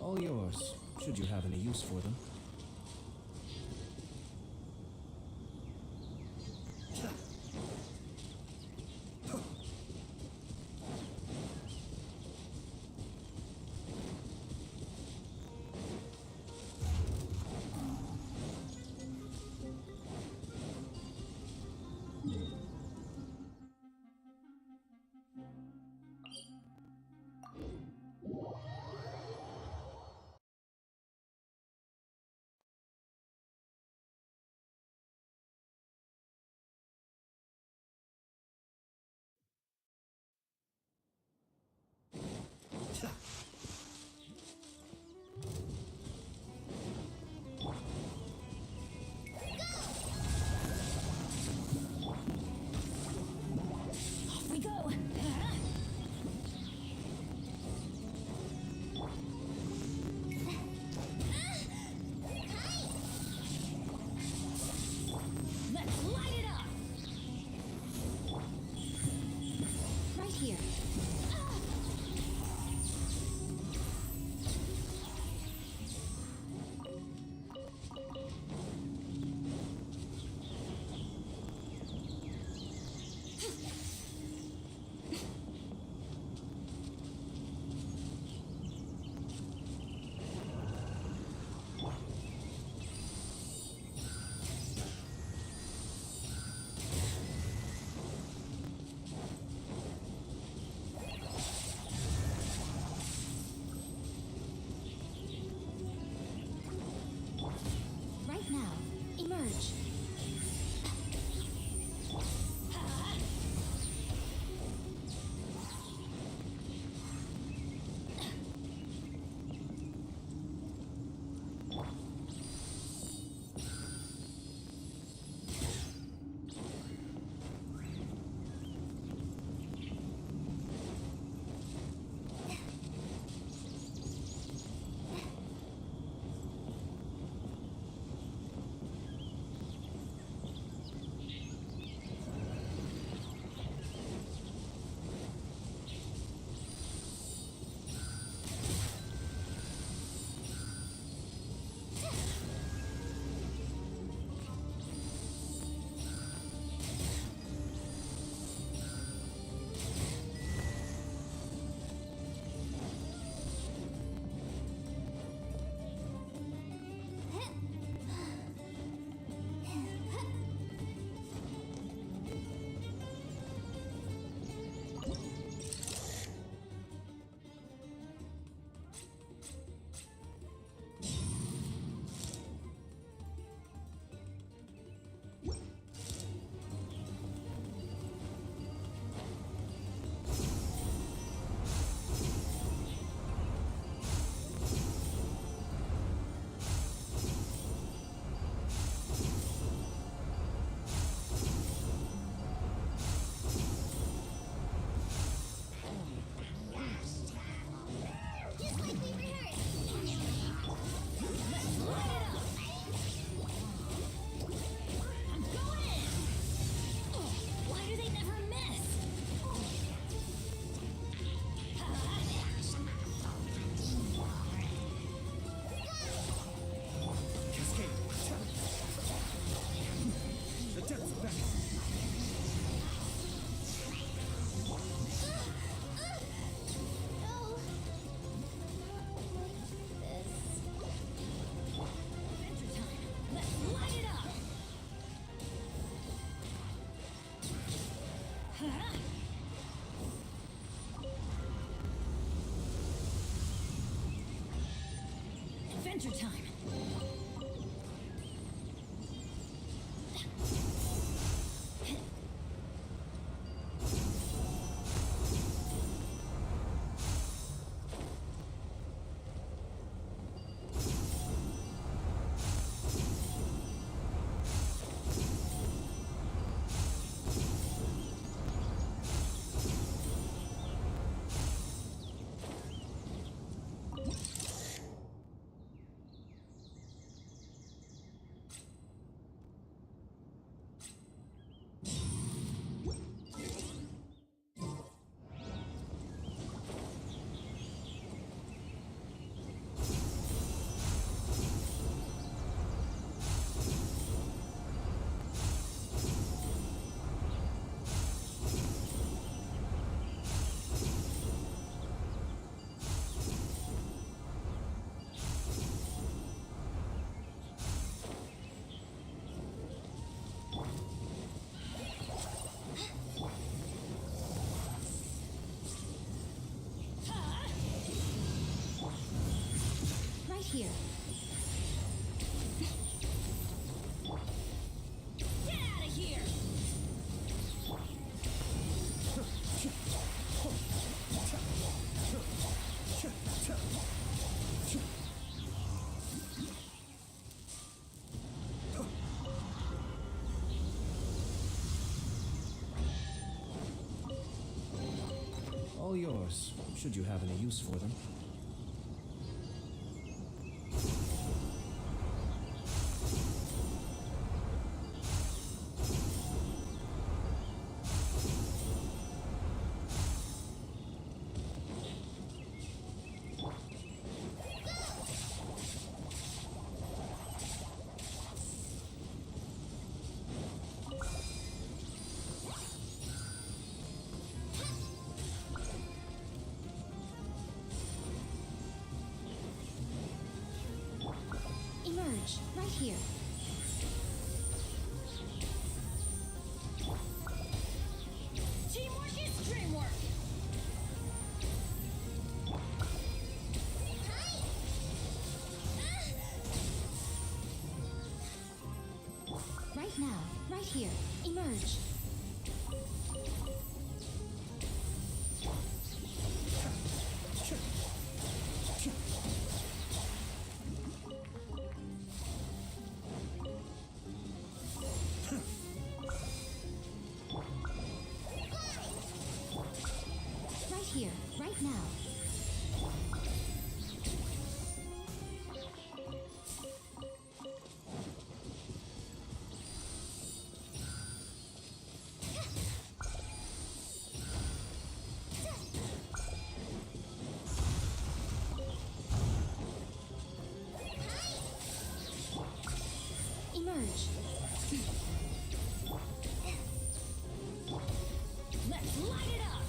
All yours, should you have any use for them. adventure time. Here. Get out of here! All yours, should you have any use for them. Emerge, right here. Teamwork is dreamwork! Right now, right here. Emerge. Right here, right now. Emerge. Let's light it up!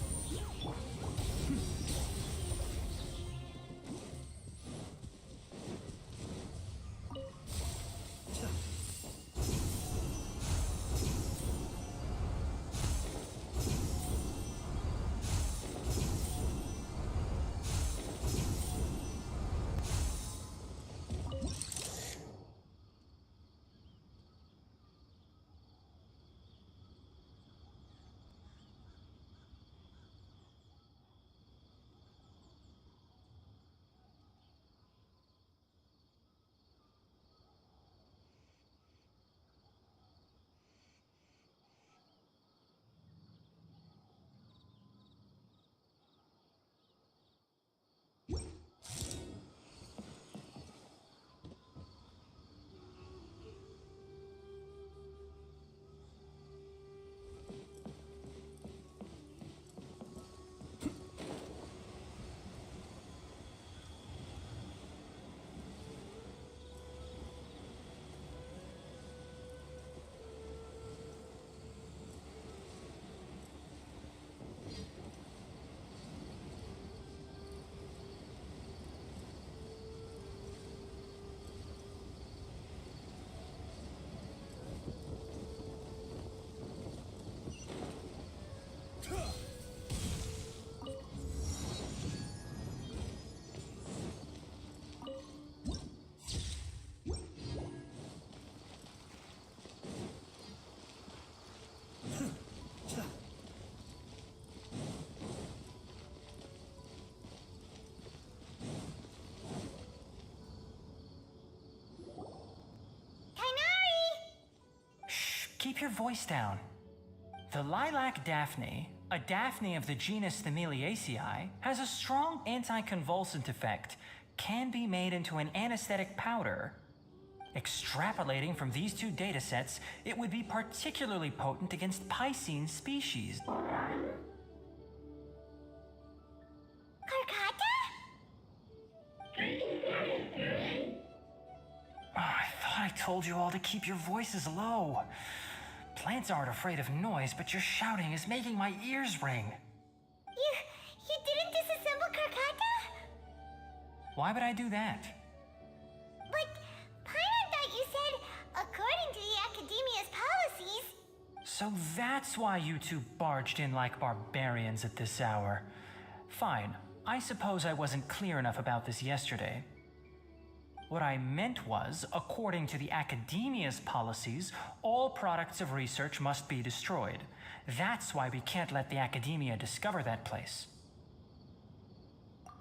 Keep your voice down. The lilac daphne, a daphne of the genus Thameliaceae, has a strong anticonvulsant effect, can be made into an anesthetic powder. Extrapolating from these two datasets, it would be particularly potent against Piscine species. Karkata? I thought I told you all to keep your voices low. Plants aren't afraid of noise, but your shouting is making my ears ring. You didn't disassemble Karkata? Why would I do that? But Paimon thought you said, according to the Academia's policies. So that's why you two barged in like barbarians at this hour. Fine, I suppose I wasn't clear enough about this yesterday. What I meant was, according to the Academia's policies, all products of research must be destroyed. That's why we can't let the Academia discover that place.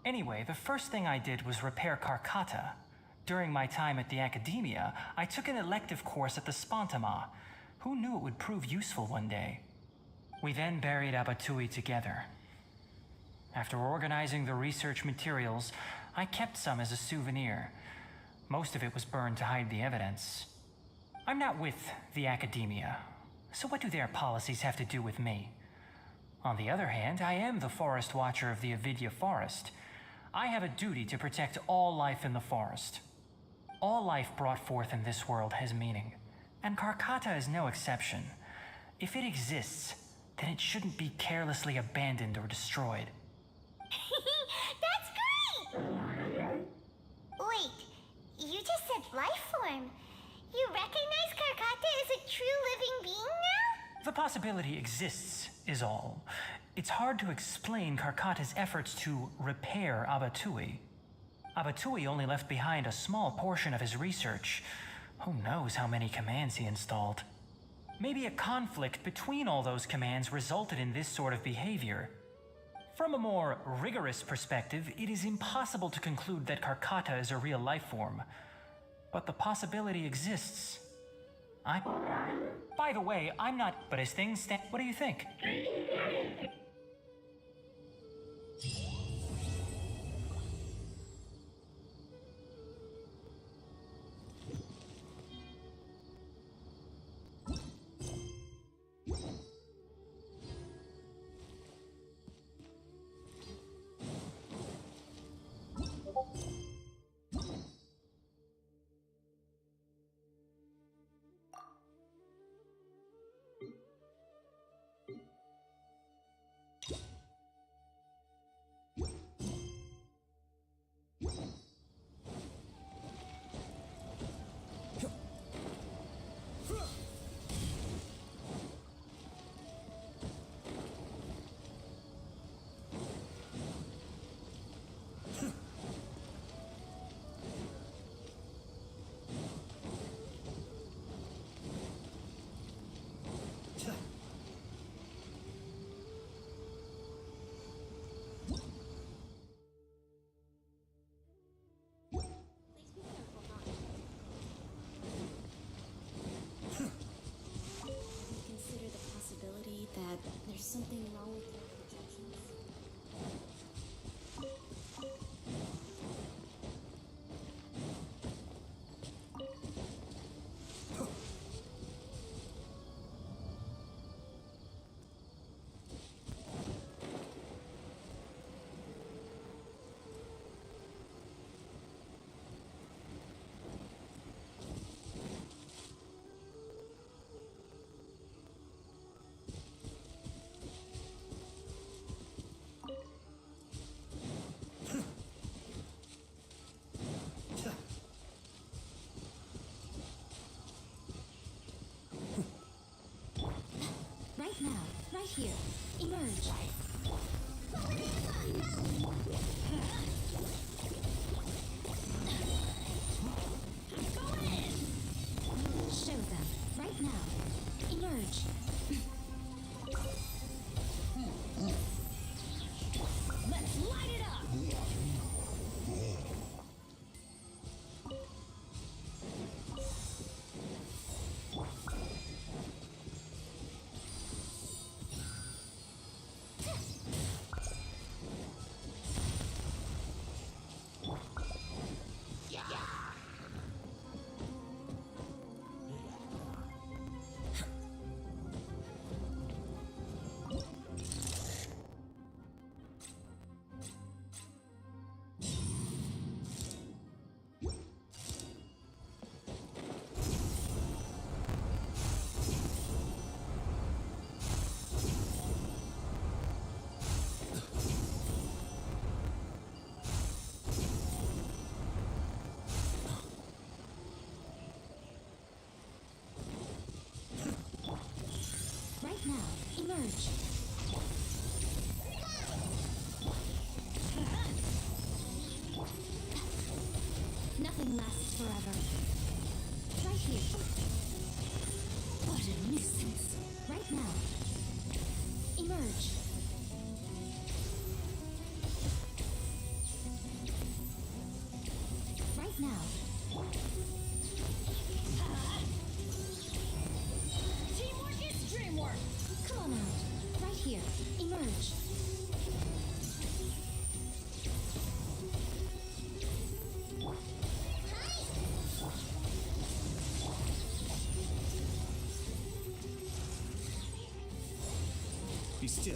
Anyway, the first thing I did was repair Karkata. During my time at the Academia, I took an elective course at the Spontama. Who knew it would prove useful one day? We then buried Abatui together. After organizing the research materials, I kept some as a souvenir. Most of it was burned to hide the evidence. I'm not with the Academia, so what do their policies have to do with me? On the other hand, I am the Forest Watcher of the NVIDIA Forest. I have a duty to protect all life in the forest. All life brought forth in this world has meaning, and Karkata is no exception. If it exists, then it shouldn't be carelessly abandoned or destroyed. That's great! Wait, you just said life form. You recognize Karkata as a true living being now? The possibility exists, is all. It's hard to explain Karkata's efforts to repair Abatui. Abatui only left behind a small portion of his research. Who knows how many commands he installed? Maybe a conflict between all those commands resulted in this sort of behavior. From a more rigorous perspective, it is impossible to conclude that Karkata is a real life form. But the possibility exists. By the way, I'm not... But as things stand... What do you think? Consider the possibility that there's something wrong with your projections. Right now, right here. Emerge. Going in. Show them. Right now. Emerge. Let's light it up. here. What a nuisance. Right now. Emerge. Right now. Teamwork is dreamwork. Come on out. Right here. Emerge. Be still.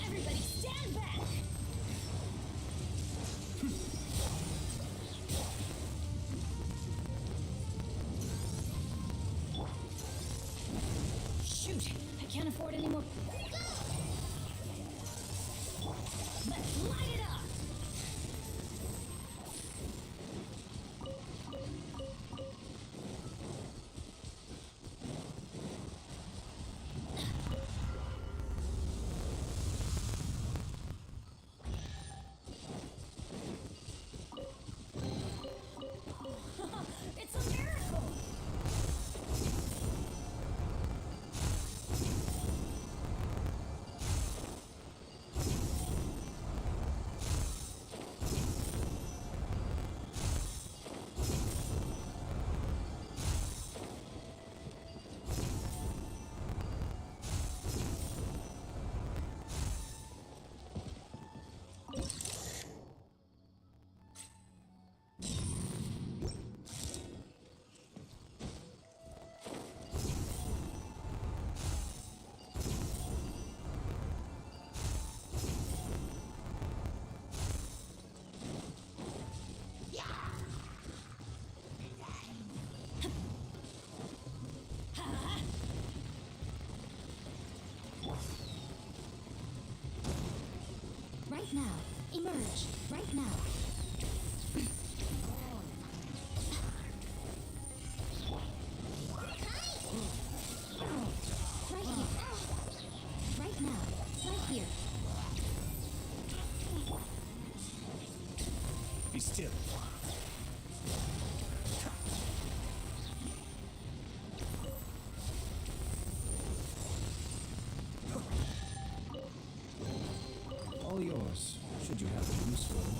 Everybody stand back. Shoot, I can't afford any more. Let's light it up. It's a miracle. Right now. Emerge. Right now. Right here. Right now. Right here. Be still. All yours, should you have a use for them.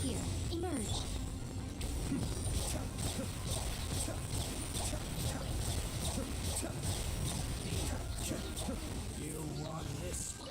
Here, emerge. You want this one?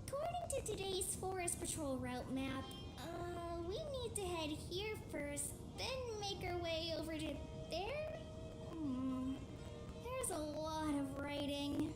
According to today's Forest Patrol route map, we need to head here first, then make our way over to there? There's a lot of writing.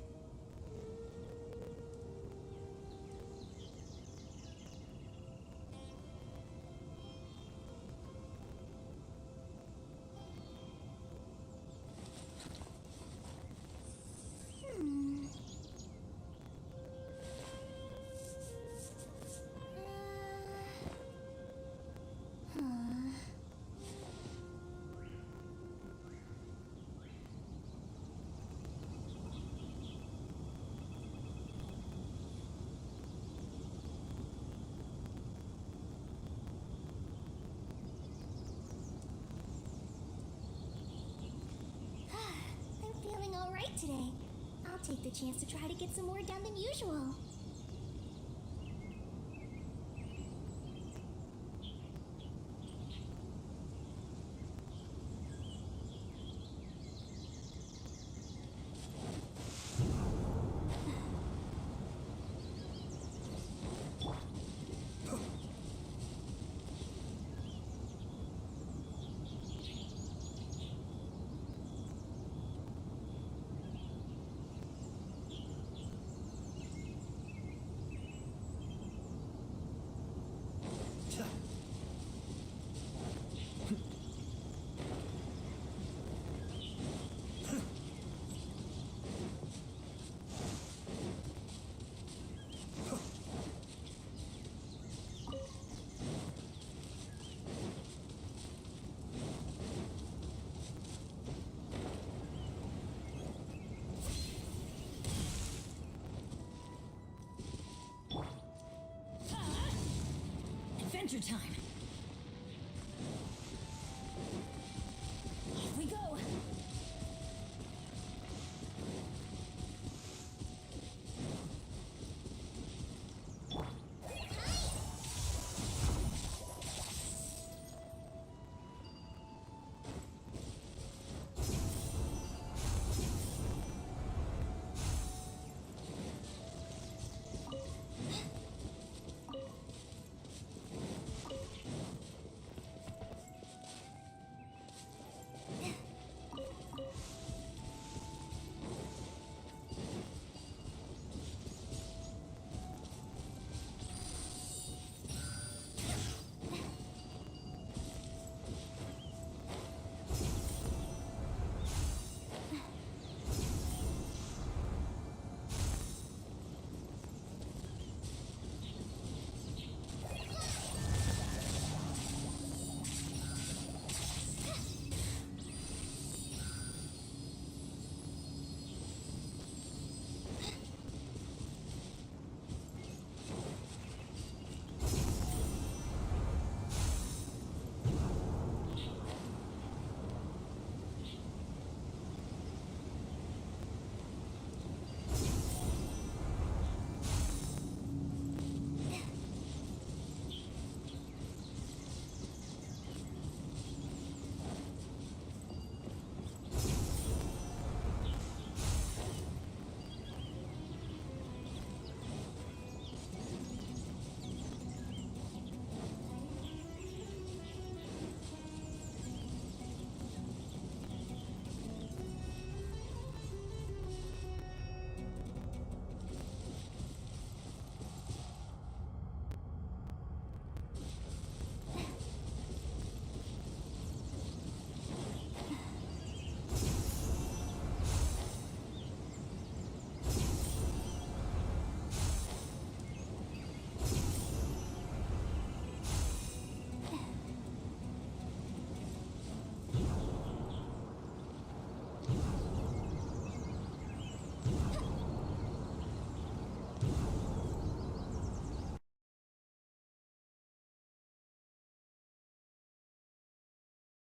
alright today. I'll take the chance to try to get some more done than usual. Adventure time.